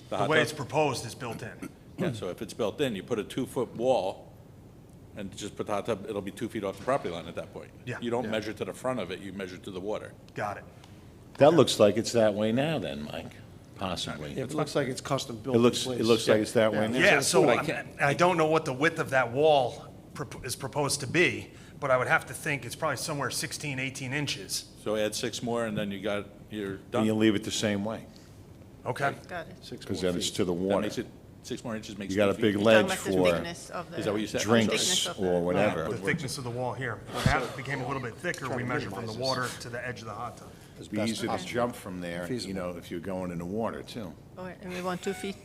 The hot way tub? it's proposed is built in. Yeah, so if it's built in, you put a 2-foot wall and just put the hot tub, it'll be 2 feet off the property line at that point. Yeah. You don't Yeah. measure to the front of it, you measure to the water. Got it. That looks like it's that way now then, Mike, possibly. It looks like it's custom built. It looks like it's that way now. Yeah, so But I don't know what the width of that wall is proposed to be, but I would have to think it's probably somewhere 16, 18 inches. So add 6 more and then you're done. And you leave it the same way, Okay. Got it. 6 because more then it's feet. to the That water. makes it, 6 more inches makes You got 2 a feet. big You're ledge talking about the for thickness of the. Is that what you said? drinks thickness of the- or whatever. The thickness of the wall here. When it became a little bit thicker, we measure from the water to the edge of the hot tub. It'd be easy to jump from there, you know, if you're going in the water too. All right, and we want 2 feet?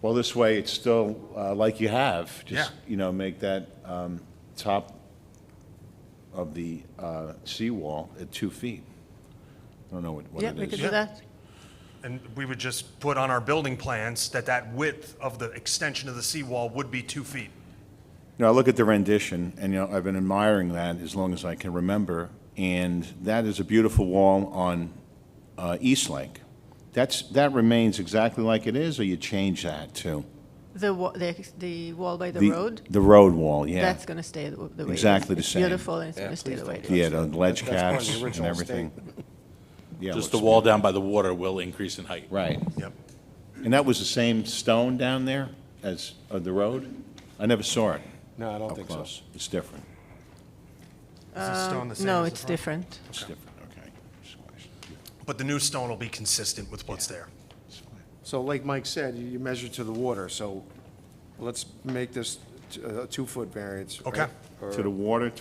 Well, this way, it's still like you have, just, Yeah. you know, make that top of the seawall at 2 feet. I don't know what Yeah, it we could is. do that. And we would just put on our building plans that width of the extension of the seawall would be 2 feet. You know, I look at the rendition, and, you know, I've been admiring that as long as I can remember, and that is a beautiful wall on East Lake. That remains exactly like it is, or you change that too? The wall by the road? The road wall, yeah. That's going to stay the way it is. Exactly the It's same. beautiful, and it's going to stay the way it is. Yeah, the ledge That's part of the caps and original everything. Yeah, Just looks the wall down by the water will increase in height. Right. Yep. And that was the same stone down there as the road? I never saw it No, I don't up think so. close. It's different. Is the stone the same No, as the it's front? different. It's different, okay. But the new stone will be consistent with what's there. So like Mike said, you measure to the water, so let's make this a 2-foot variance. Okay. right? Or- To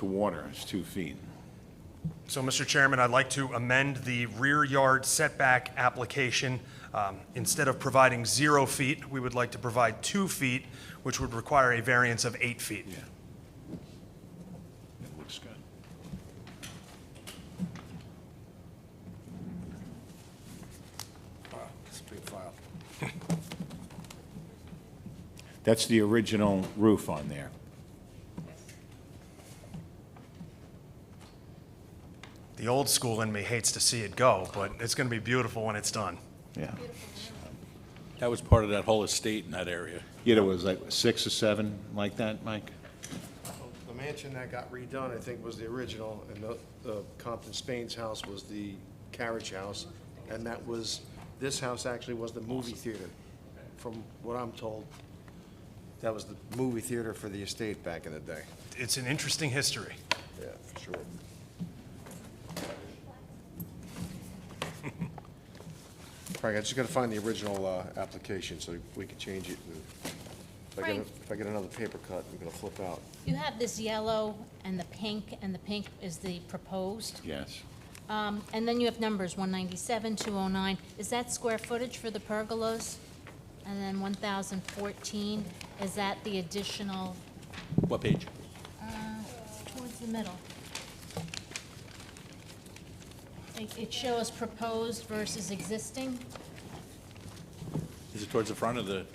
water, it's 2 feet. So, Mr. Chairman, I'd like to amend the rear yard setback application. Instead of providing 0 feet, we would like to provide 2 feet, which would require a variance of 8 feet. Yeah. It looks good. Wow, it's a big file. That's the original roof on there. The old school in me hates to see it go, but it's going to be beautiful when it's done. Yeah. That was part of that whole estate in that area. Yeah, there was like 6 or 7 like that, Mike? The mansion that got redone, I think, was the original, and the Compton Spain's house was the carriage house, and that was, this house actually was the movie theater, from what I'm told. That was the movie theater for the estate back in the day. It's an interesting history. Yeah, for sure. Frank, I just gotta find the original application so we can change it. Frank. If I get another paper cut, I'm gonna flip out. You have this yellow and the pink is the proposed. Yes. And then you have numbers, 197, 209. Is that square footage for the pergolas? And then 1,014, is that the additional, What page? towards the middle? It shows proposed versus existing. Is it towards the front of the,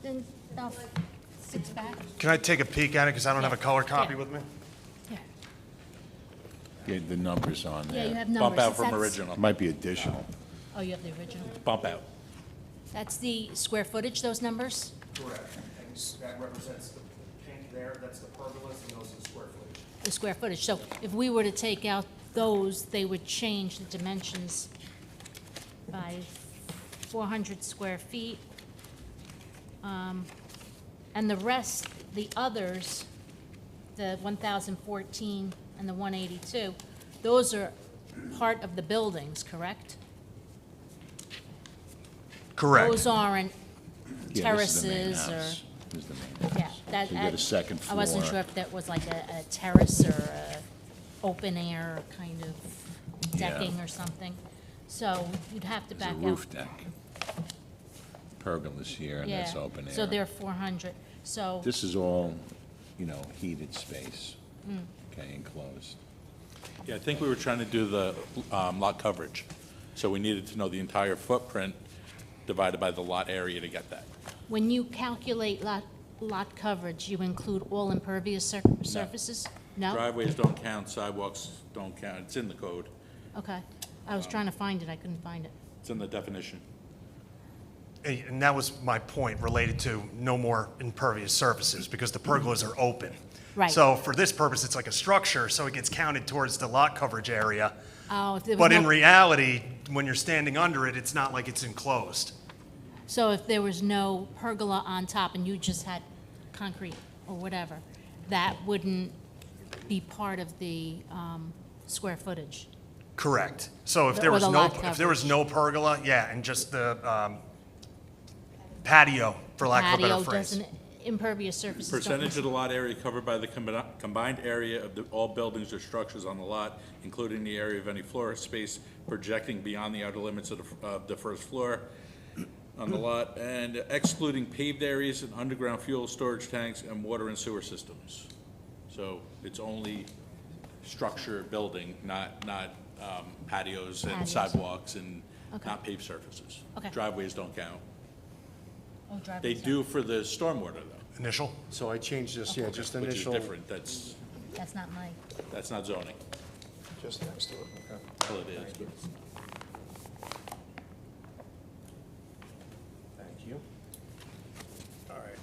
Then, no, 6 back. Can I take a peek at it, because I don't have a color copy Yeah. with me? Yeah. Yeah, the numbers on Yeah, you there. have numbers. bump out Is from that- original? Might be additional. Oh, you have the original. Bump out. That's the square footage, those numbers? Correct. And that represents the pink there, that's the pergolas, and those are the square footage. The square footage. So if we were to take out those, they would change the dimensions by 400 square feet. And the rest, the others, the 1,014 and the 182, those are part of the buildings, correct? Correct. Those aren't Yeah, this is the main terraces or... house. This is the main Yeah, house. that, So you get a second I wasn't floor. sure if that was like a terrace or a open air kind of decking or something. So you'd have to There's back a out. roof deck. Pergolas here, and that's Yeah, open air. so they're 400, so, This is all, you know, heated space, mm, okay, enclosed. Yeah, I think we were trying to do the lot coverage. So we needed to know the entire footprint divided by the lot area to get that. when you calculate lot coverage, you include all impervious surfaces? No? Driveways don't count, sidewalks don't count, it's in the code. Okay. I was trying to find it, I couldn't find it. It's in the definition. And that was my point related to no more impervious surfaces, because the pergolas are open. Right. So for this purpose, it's like a structure, so it gets counted towards the lot coverage area. Oh, if there was But in no- reality, when you're standing under it, it's not like it's enclosed. So if there was no pergola on top and you just had concrete or whatever, that wouldn't be part of the square footage? Correct. So if Or there was the no, lot if there was no pergola, yeah, and just the patio, for lack of a better Patio phrase. doesn't, impervious surfaces don't... Percentage of the lot area covered by the combined area of all buildings or structures on the lot, including the area of any floor space projecting beyond the outer limits of the first floor on the lot, and excluding paved areas and underground fuel storage tanks and water and sewer systems. So it's only structure, building, not patios and Patios. sidewalks and Okay. not paved surfaces. Okay. Driveways don't count. Oh, driveways They don't- do for the stormwater, though. Initial? So I changed this, yeah, just Which is initial. different, that's That's not zoning. Just next to it, okay. Well, it is, but Thank you. All right.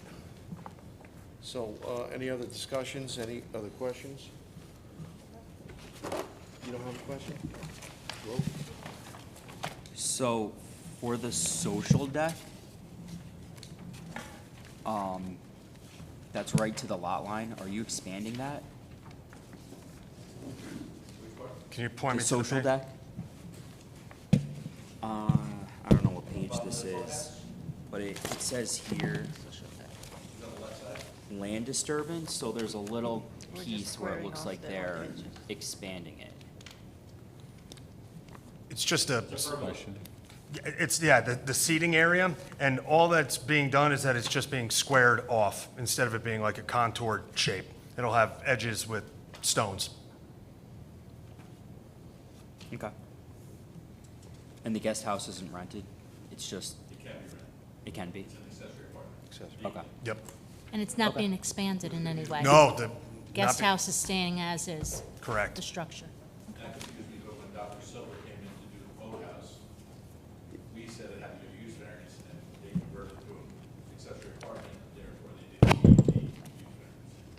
So, any other discussions, any other questions? You don't have a question? Ro? So, for the social deck, that's right to the lot line, are you expanding that? Can you point The me to the social page? deck? I don't know what page this is, but it says here, land disturbance, so there's a little We're just piece where it squaring looks off like the they're edges. expanding it. It's just a, it's, yeah, the seating area, and all that's being done is that it's just being squared off instead of it being like a contoured shape. It'll have edges with stones. Okay. And the guest house isn't rented? It's just, it can be rented. it can be? It's an accessory apartment. Okay. Yep. And it's not Okay. being expanded in any way? No, the. Guest not be- house is staying as is? Correct. The structure? That's because we go, when Dr. Silver came in to do the boathouse, we said it had to be a use variance, and they converted it to an accessory apartment, therefore they didn't need the use variance.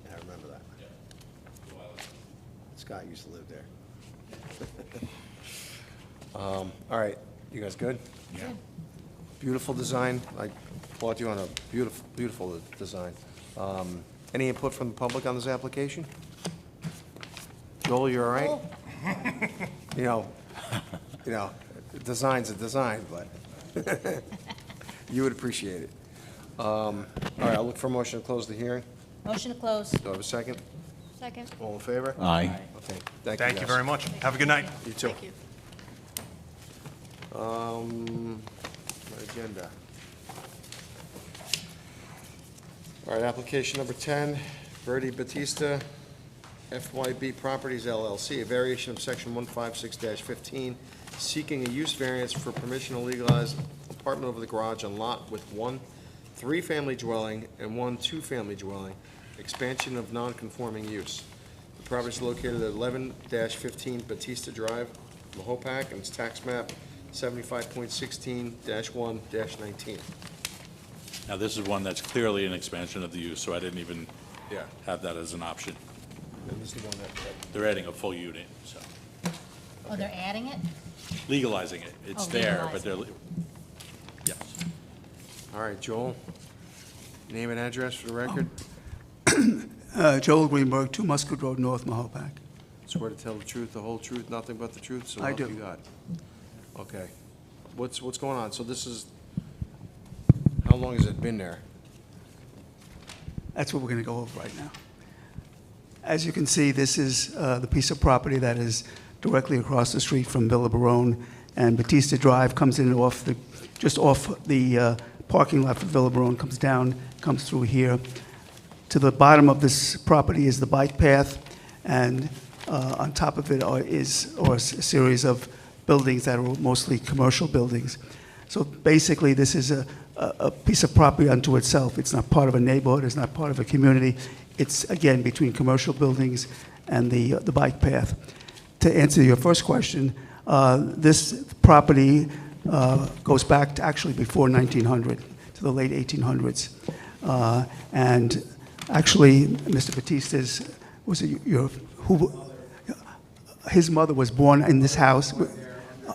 Yeah, I remember that. Yeah. It's a while ago. Scott used to live there. All right, you guys good? Yeah. Beautiful design. I applaud you on a beautiful, beautiful design. Any input from the public on this application? Joel, you all right? You know, design's a design, but you would appreciate it. All right, I'll look for a motion to close the hearing. Motion to close. Do I have a second? Second. All in favor? Aye. Okay, thank you, Thank you guys. very much. Have a good night. You too. Thank you. My agenda. All right, application number 10, Verdi Batista, FYB Properties LLC, a variation of section 156-15, seeking a use variance for permission to legalize apartment over the garage on lot with one 3-family dwelling and one 2-family dwelling, expansion of non-conforming use. The property is located at 11-15 Batista Drive, Mahopac, and its tax map 75.16-1-19. Now, this is one that's clearly an expansion of the use, so I didn't even Yeah. have that as an option. And this is the one that, They're adding a full unit, so Oh, they're adding it? legalizing it. It's Oh, there, but they're, yes. all right, Joel, name and address for the record. Joel Greenberg, 2 Muscat Road, North Mahopac. Swear to tell the truth, the whole truth, nothing but the truth, so I help you do. God. Okay. What's going on? So this is, how long has it been there? That's what we're going to go over right now. As you can see, this is the piece of property that is directly across the street from Villa Barone, and Batista Drive comes in just off the parking lot for Villa Barone, comes down, comes through here. To the bottom of this property is the bike path, and on top of it are a series of buildings that are mostly commercial buildings. So basically, this is a piece of property unto itself. It's not part of a neighborhood, it's not part of a community. It's, again, between commercial buildings and the bike path. To answer your first question, This property goes back to actually before 1900, to the late 1800s. And actually, Mr. Batista's, was it your, who, his mother was born in this house.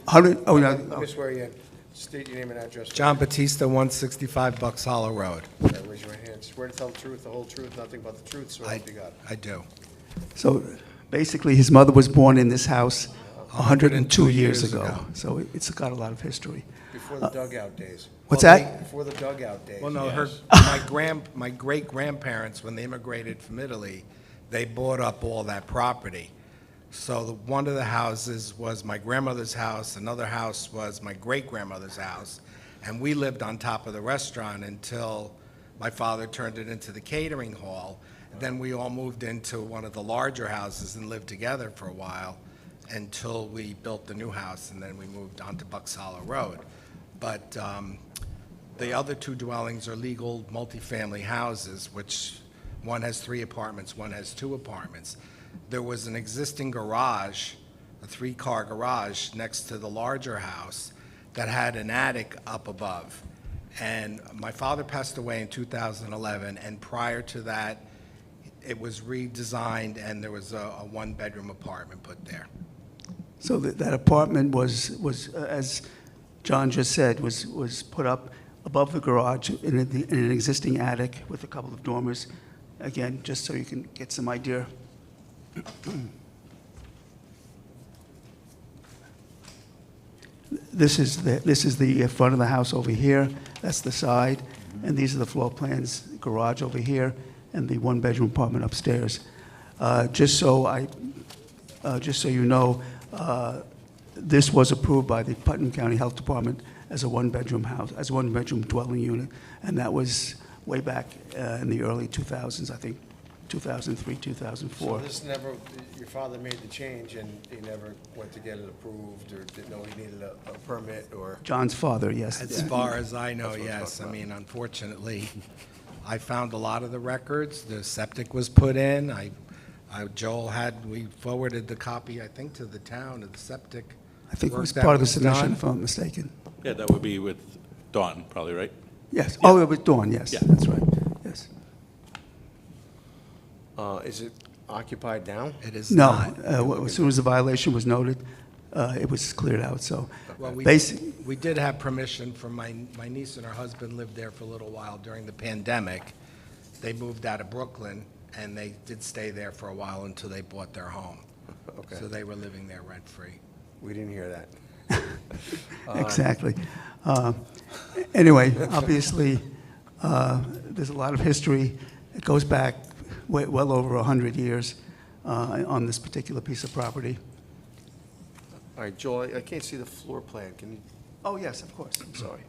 Oh, yeah. Let me swear you in. State your name and address. John Batista, 165 Bucks Hollow Road. Okay, raise your right hand. Swear to tell the truth, the whole truth, nothing but the truth, so help you God. I do. So basically, his mother was born in this house 102 years ago. So it's got a lot of history. Before the dugout days. What's that? Before the dugout days. Well, no, my great-grandparents, when they immigrated from Italy, they bought up all that property. So one of the houses was my grandmother's house, another house was my great-grandmother's house, and we lived on top of the restaurant until my father turned it into the catering hall. Then we all moved into one of the larger houses and lived together for a while until we built the new house, and then we moved on to Bucks Hollow Road. But the other two dwellings are legal multifamily houses, which one has 3 apartments, one has 2 apartments. There was an existing garage, a 3-car garage next to the larger house that had an attic up above. And my father passed away in 2011, and prior to that, it was redesigned and there was a 1-bedroom apartment put there. So that apartment was as John just said, was put up above the garage in an existing attic with a couple of dormers. Again, just so you can get some idea. This is the front of the house over here. That's the side, and these are the floor plans. Garage over here, and the 1-bedroom apartment upstairs. Just so you know, this was approved by the Putnam County Health Department as a 1-bedroom house, as a 1-bedroom dwelling unit, and that was way back in the early 2000s, I think, 2003, 2004. So this never, your father made the change and he never went to get it approved or didn't know he needed a permit or? John's father, yes. As far as I know, yes. I mean, unfortunately, I found a lot of the records. The septic was put in. We forwarded the copy, I think, to the town of the septic. I think it was work that part of the was submission, done. if I'm not mistaken. Yeah, that would be with Dawn, probably, right? Yes. Oh, it was Dawn, yes. Yeah. That's right. Yes. Is it occupied now? It is No. not. As soon as the violation was noted, it was cleared out, so. Well, basi- we did have permission from my niece and her husband lived there for a little while during the pandemic. They moved out of Brooklyn, and they did stay there for a while until they bought their home. Okay. So they were living there rent-free. We didn't hear that. Exactly. Anyway, obviously, there's a lot of history. It goes back well over 100 years on this particular piece of property. All right, Joel, I can't see the floor plan. Can you? Oh, yes, of course. I'm sorry.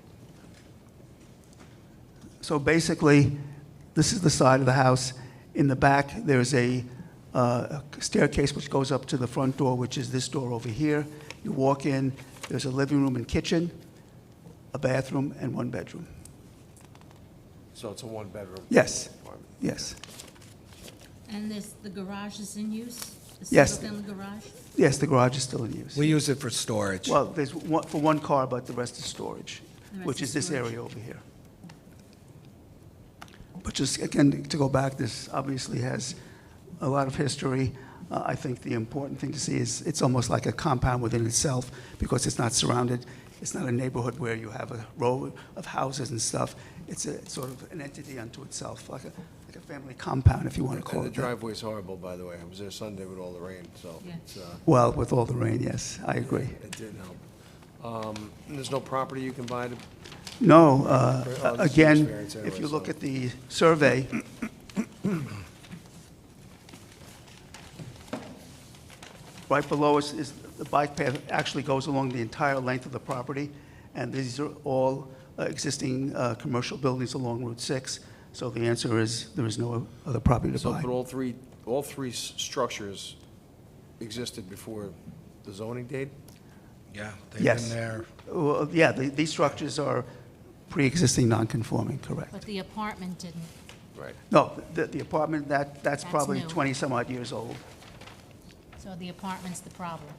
So basically, this is the side of the house. In the back, there's a staircase which goes up to the front door, which is this door over here. You walk in, there's a living room and kitchen, a bathroom, and 1 bedroom. So it's a 1-bedroom? Yes, apartment. yes. And the garage is in use? The Yes. single-family garage? Yes, the garage is still in use. We use it for storage. Well, there's one, for 1 car, but the rest is storage, The rest which is is this storage. area over here. But just, again, to go back, this obviously has a lot of history. I think the important thing to see is it's almost like a compound within itself because it's not surrounded. It's not a neighborhood where you have a row of houses and stuff. It's sort of an entity unto itself, like a family compound, if you want to call And it the that. driveway's horrible, by the way. I was there Sunday with all the rain, so Yeah. it's, Well, with all the rain, yes, I agree. it didn't help. And there's no property you can buy to? No, Oh, this is again, experience anyway, if you look so- at the survey, right below us is, the bike path actually goes along the entire length of the property, and these are all existing commercial buildings along Route 6, so the answer is there is no other property to So, buy. but all three structures existed before the zoning date? Yeah, they've Yes. been there. Well, yeah, these structures are pre-existing non-conforming, correct. But the apartment didn't. Right. No, the apartment, that's That's probably new. 20-some-odd years old. So the apartment's the problem.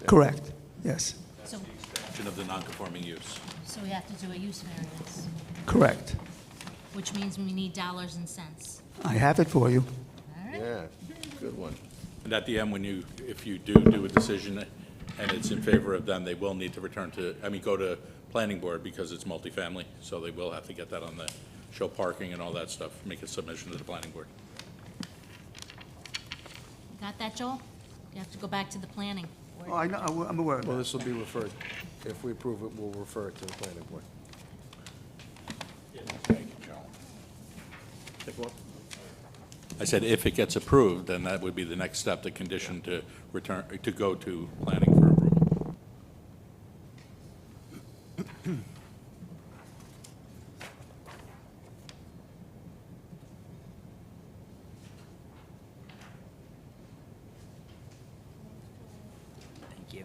Correct. Yes, So, Extension of the non-conforming use. so we have to do a use variance, correct. which means we need dollars and cents. I have it for you. Yeah, good one. And at the end, if you do a decision and it's in favor of them, they will need to go to planning board because it's multifamily, so they will have to get that on the show parking and all that stuff, make a submission to the planning board. Got that, Joel? You have to go back to the planning. Oh, I know, I'm aware of Well, that. this will be referred, if we approve it, we'll refer it to the planning board. Thank you, Joe. I said if it gets approved, then that would be the next step, the condition to go to planning for approval. Thank you.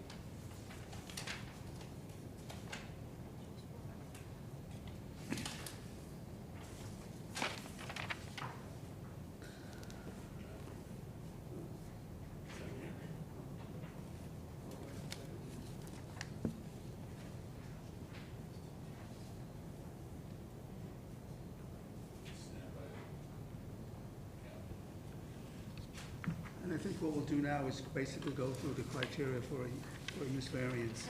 And I think what we'll do now is basically go through the criteria for a use variance.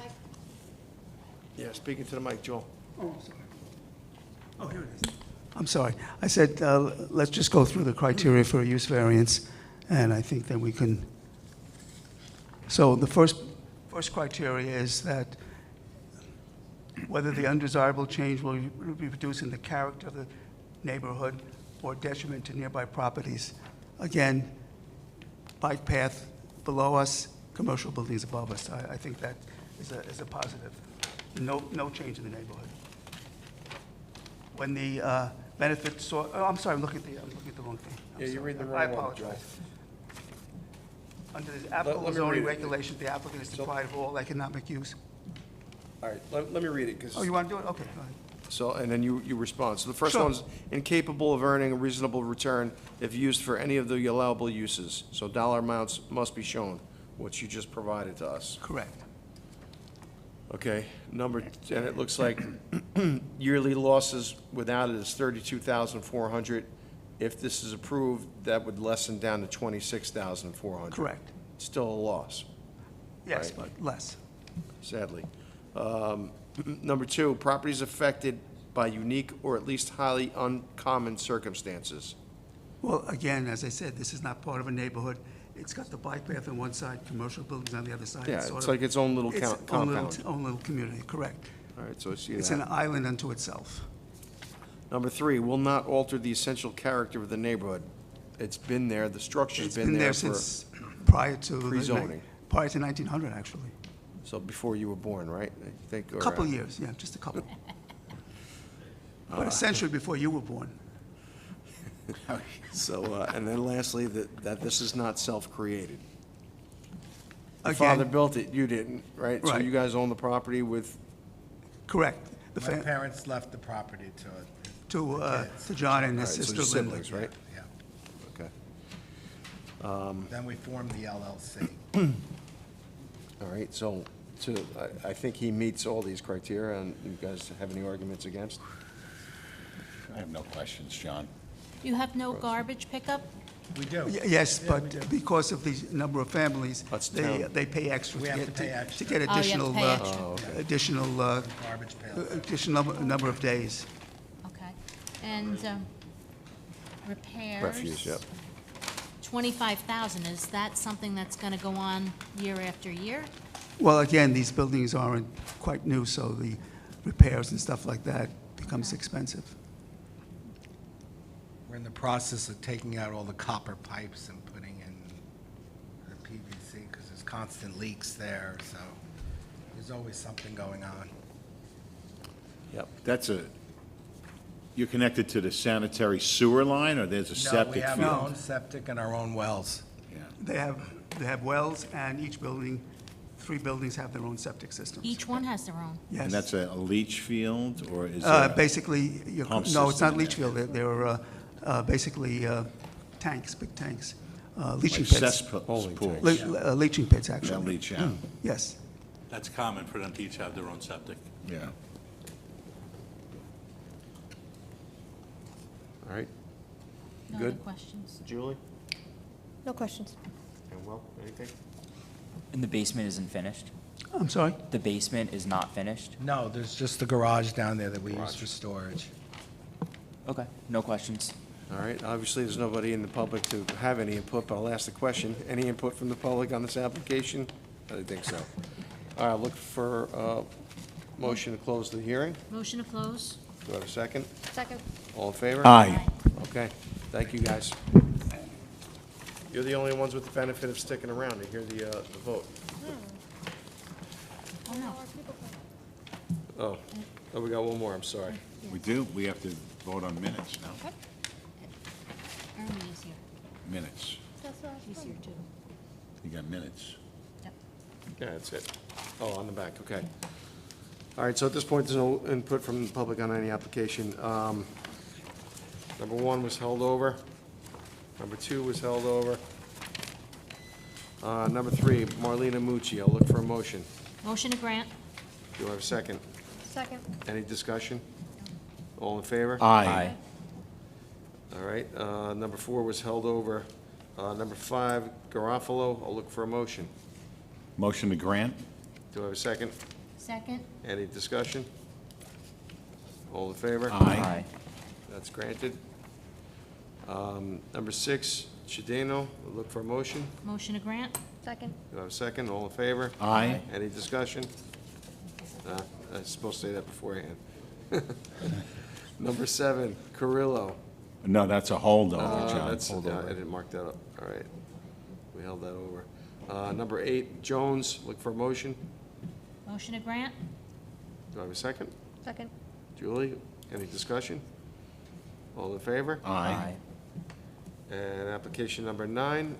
Yeah, speaking to the mic, Joel. Oh, I'm sorry. Oh, here it is. I'm sorry. I said, let's just go through the criteria for a use variance, and I think then we can. So the first criteria is that whether the undesirable change will be produced in the character of the neighborhood or detriment to nearby properties. Again, bike path below us, commercial buildings above us. I think that is a positive. No change in the neighborhood. When the benefit source, oh, I'm sorry, I'm looking at the wrong thing. Yeah, you're reading the I wrong one, Joel. apologize. Under the let applicable me zoning read it. regulations, the applicant is deprived of all economic use. All right, let me read it, because. Oh, you want to do it? Okay, go ahead. So, and then you respond. So the first Sure. one's incapable of earning a reasonable return if used for any of the allowable uses. So dollar amounts must be shown, which you just provided to us. Correct. Okay, and it looks like yearly losses without it is 32,400. If this is approved, that would lessen down to 26,400. Correct. Still a loss, Yes, Right. but less. sadly. Number two, properties affected by unique or at least highly uncommon circumstances. Well, again, as I said, this is not part of a neighborhood. It's got the bike path on one side, commercial buildings on the other side. Yeah, sort it's of- like its own little it's compound. Own little community, correct. All right, so I see It's an that. island unto itself. Number three, will not alter the essential character of the neighborhood. It's been there, the structure's It's been there for, since prior to. the- pre-zoning. Prior to 1900, actually. so before you were born, right? I think. A or, couple years, yeah, just a couple. But a century before you were born. So, and then lastly, that this is not self-created. Your Again- father built it, you didn't, right? So Right. you guys own the property with, Correct. The My parents left the property to John and all his right, so sister your Linda. siblings, right? Yeah. Okay. Then we formed the LLC. All right, so I think he meets all these criteria, and you guys have any arguments against? I have no questions, John. You have no garbage pickup? We do. Yes, but because of the number of families, That's they town. they pay extra We to have to get, pay extra. to get Oh, you have to additional, pay extra. Garbage pail. additional number of days. Okay. And repairs? Refuse, yep. 25,000, is that something that's going to go on year after year? Well, again, these buildings aren't quite new, so the repairs and stuff like that becomes expensive. We're in the process of taking out all the copper pipes and putting in the PVC because there's constant leaks there, so there's always something going on. Yep. You're connected to the sanitary sewer line, or there's a septic No, we have field? our own septic and our own wells. Yeah. They have wells, and each building, 3 buildings have their own septic systems. Each one has their own? Yes. And that's a leach field, or is it? Basically, pump no, it's system not in leach there? field. They're basically tanks, big tanks, leaching Like pits. cesspools? Leaching pits, That actually. leach out? Yes. That's common for them to each have their own septic. Yeah. All right. No Good? other questions? Julie? No questions. And Will, anything? And the basement isn't finished? I'm sorry? The basement is not finished? No, there's just the garage down there that we use for storage. Okay, no questions. All right, obviously, there's nobody in the public to have any input, but I'll ask the question. Any input from the public on this application? I don't think so. All right, I'll look for a motion to close the hearing. Motion to close? Do I have a second? Second. All in favor? Aye. Okay, thank you, guys. You're the only ones with the benefit of sticking around to hear the vote. Oh, no. Oh, we got one more, I'm sorry. We do, we have to vote on minutes now. Ernie is here. Minutes. He's here, too. You got minutes. Yep. Yeah, that's it. Oh, on the back, okay. All right, so at this point, there's no input from the public on any application. Number 1 was held over. Number 2 was held over. Number 3, Marlena Mucci, I'll look for a motion. Motion to grant? Do I have a second? Second. Any discussion? All in favor? Aye. All right, number 4 was held over. Number 5, Garofalo, I'll look for a motion. Motion to grant? Do I have a second? Second? Any discussion? All in favor? Aye. That's granted. Number 6, Chideno, I'll look for a motion. Motion to grant? Second. Do I have a second? All in favor? Aye. Any discussion? I was supposed to say that beforehand. Number 7, Carrillo. No, that's a holdover, John. That's, I didn't mark that up. All right. We held that over. Number 8, Jones, look for a motion. Motion to grant? Do I have a second? Second. Julie, any discussion? All in favor? Aye. And application number 9,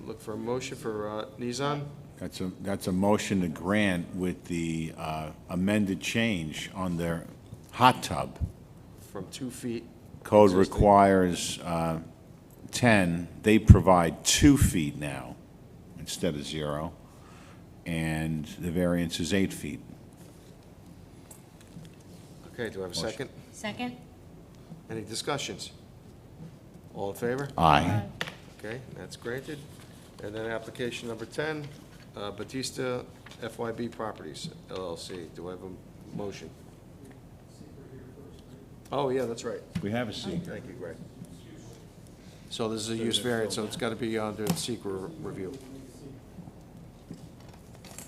look for a motion for Nizan. That's a motion to grant with the amended change on their hot tub. From 2 feet. Code existing. requires 10. They provide 2 feet now instead of 0. And the variance is 8 feet. Okay, do I have a second? Second? Any discussions? All in favor? Aye. Okay, that's granted. And then application number 10, Batista FYB Properties LLC. Do I have a motion? Oh, yeah, that's right. We have a seat. Thank you, Greg. So this is a use variance, so it's got to be under the secret review.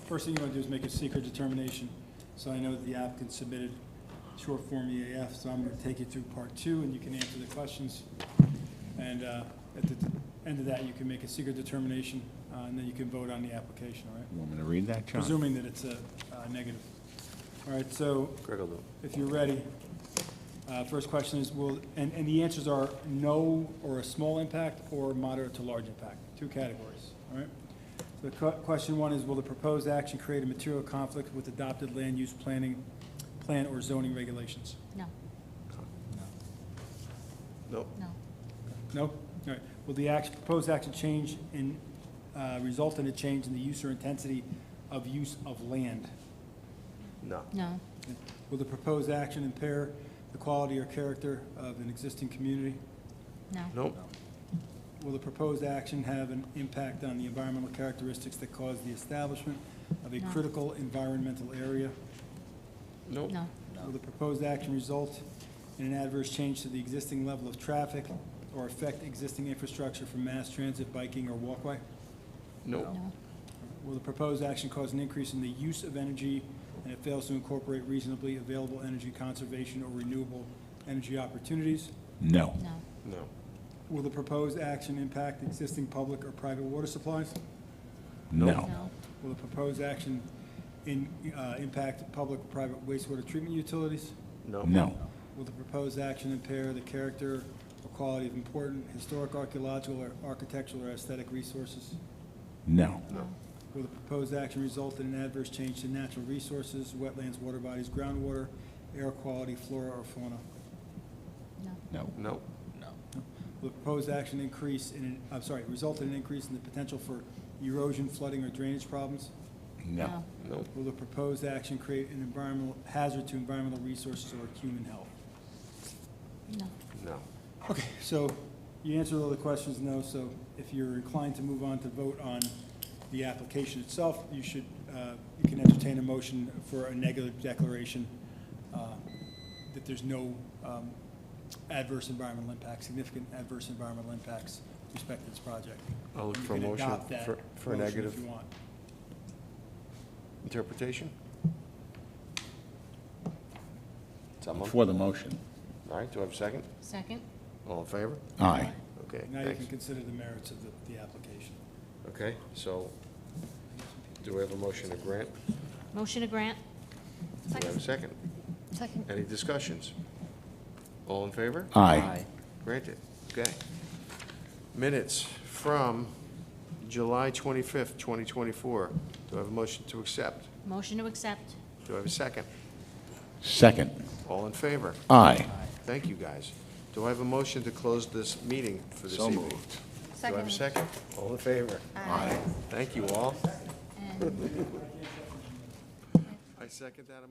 First thing you want to do is make a secret determination. So I know that the applicant submitted short form EAF, so I'm going to take you through part 2, and you can answer the questions. And at the end of that, you can make a secret determination, and then you can vote on the application, all right? You want me to read that, John? Presuming that it's a negative. All right, so Greg will do it. if you're ready, first question is, and the answers are no or a small impact or moderate to large impact, 2 categories, all right? So question 1 is, will the proposed action create a material conflict with adopted land use plan or zoning regulations? No. Nope. No. No? All right. Will the proposed action result in a change in the use or intensity of use of land? No. No. Will the proposed action impair the quality or character of an existing community? No. Nope. Will the proposed action have an impact on the environmental characteristics that cause the establishment of a No. critical environmental area? Nope. No. Will the proposed action result in an adverse change to the existing level of traffic or affect existing infrastructure for mass transit, biking, or walkway? Nope. No. Will the proposed action cause an increase in the use of energy and it fails to incorporate reasonably available energy conservation or renewable energy opportunities? No. No. No. Will the proposed action impact existing public or private water supplies? No. No. Will the proposed action impact public or private wastewater treatment utilities? No. No. Will the proposed action impair the character or quality of important historic, archaeological, or architectural or aesthetic resources? No. No. Will the proposed action result in an adverse change to natural resources, wetlands, water bodies, groundwater, air quality, flora, or fauna? No. No. Nope. Will the proposed action result in an increase in the potential for erosion, flooding, or drainage problems? No. No. Will the proposed action create an environmental hazard to environmental resources or human health? No. No. Okay, so you answered all the questions, no, so if you're inclined to move on to vote on the application itself, you should, you can entertain a motion for a negative declaration that there's no adverse environmental impacts, significant adverse environmental impacts with respect to this project. I'll look You for a can motion adopt that for a motion negative if you want. interpretation? Someone? For the motion. All right, do I have a second? Second? All in favor? Aye. Okay, Now you thanks. can consider the merits of the application. Okay, so do we have a motion to grant? Motion to grant? Do we have a second? Second. Any discussions? All in favor? Aye. Granted. Okay. Minutes from July 25th, 2024. Do I have a motion to accept? Motion to accept? Do I have a second? Second. All in favor? Aye. Thank you, guys. Do I have a motion to close this meeting for this So evening? moved. Do I have a second? All in favor? Aye. Thank you all. And I second that.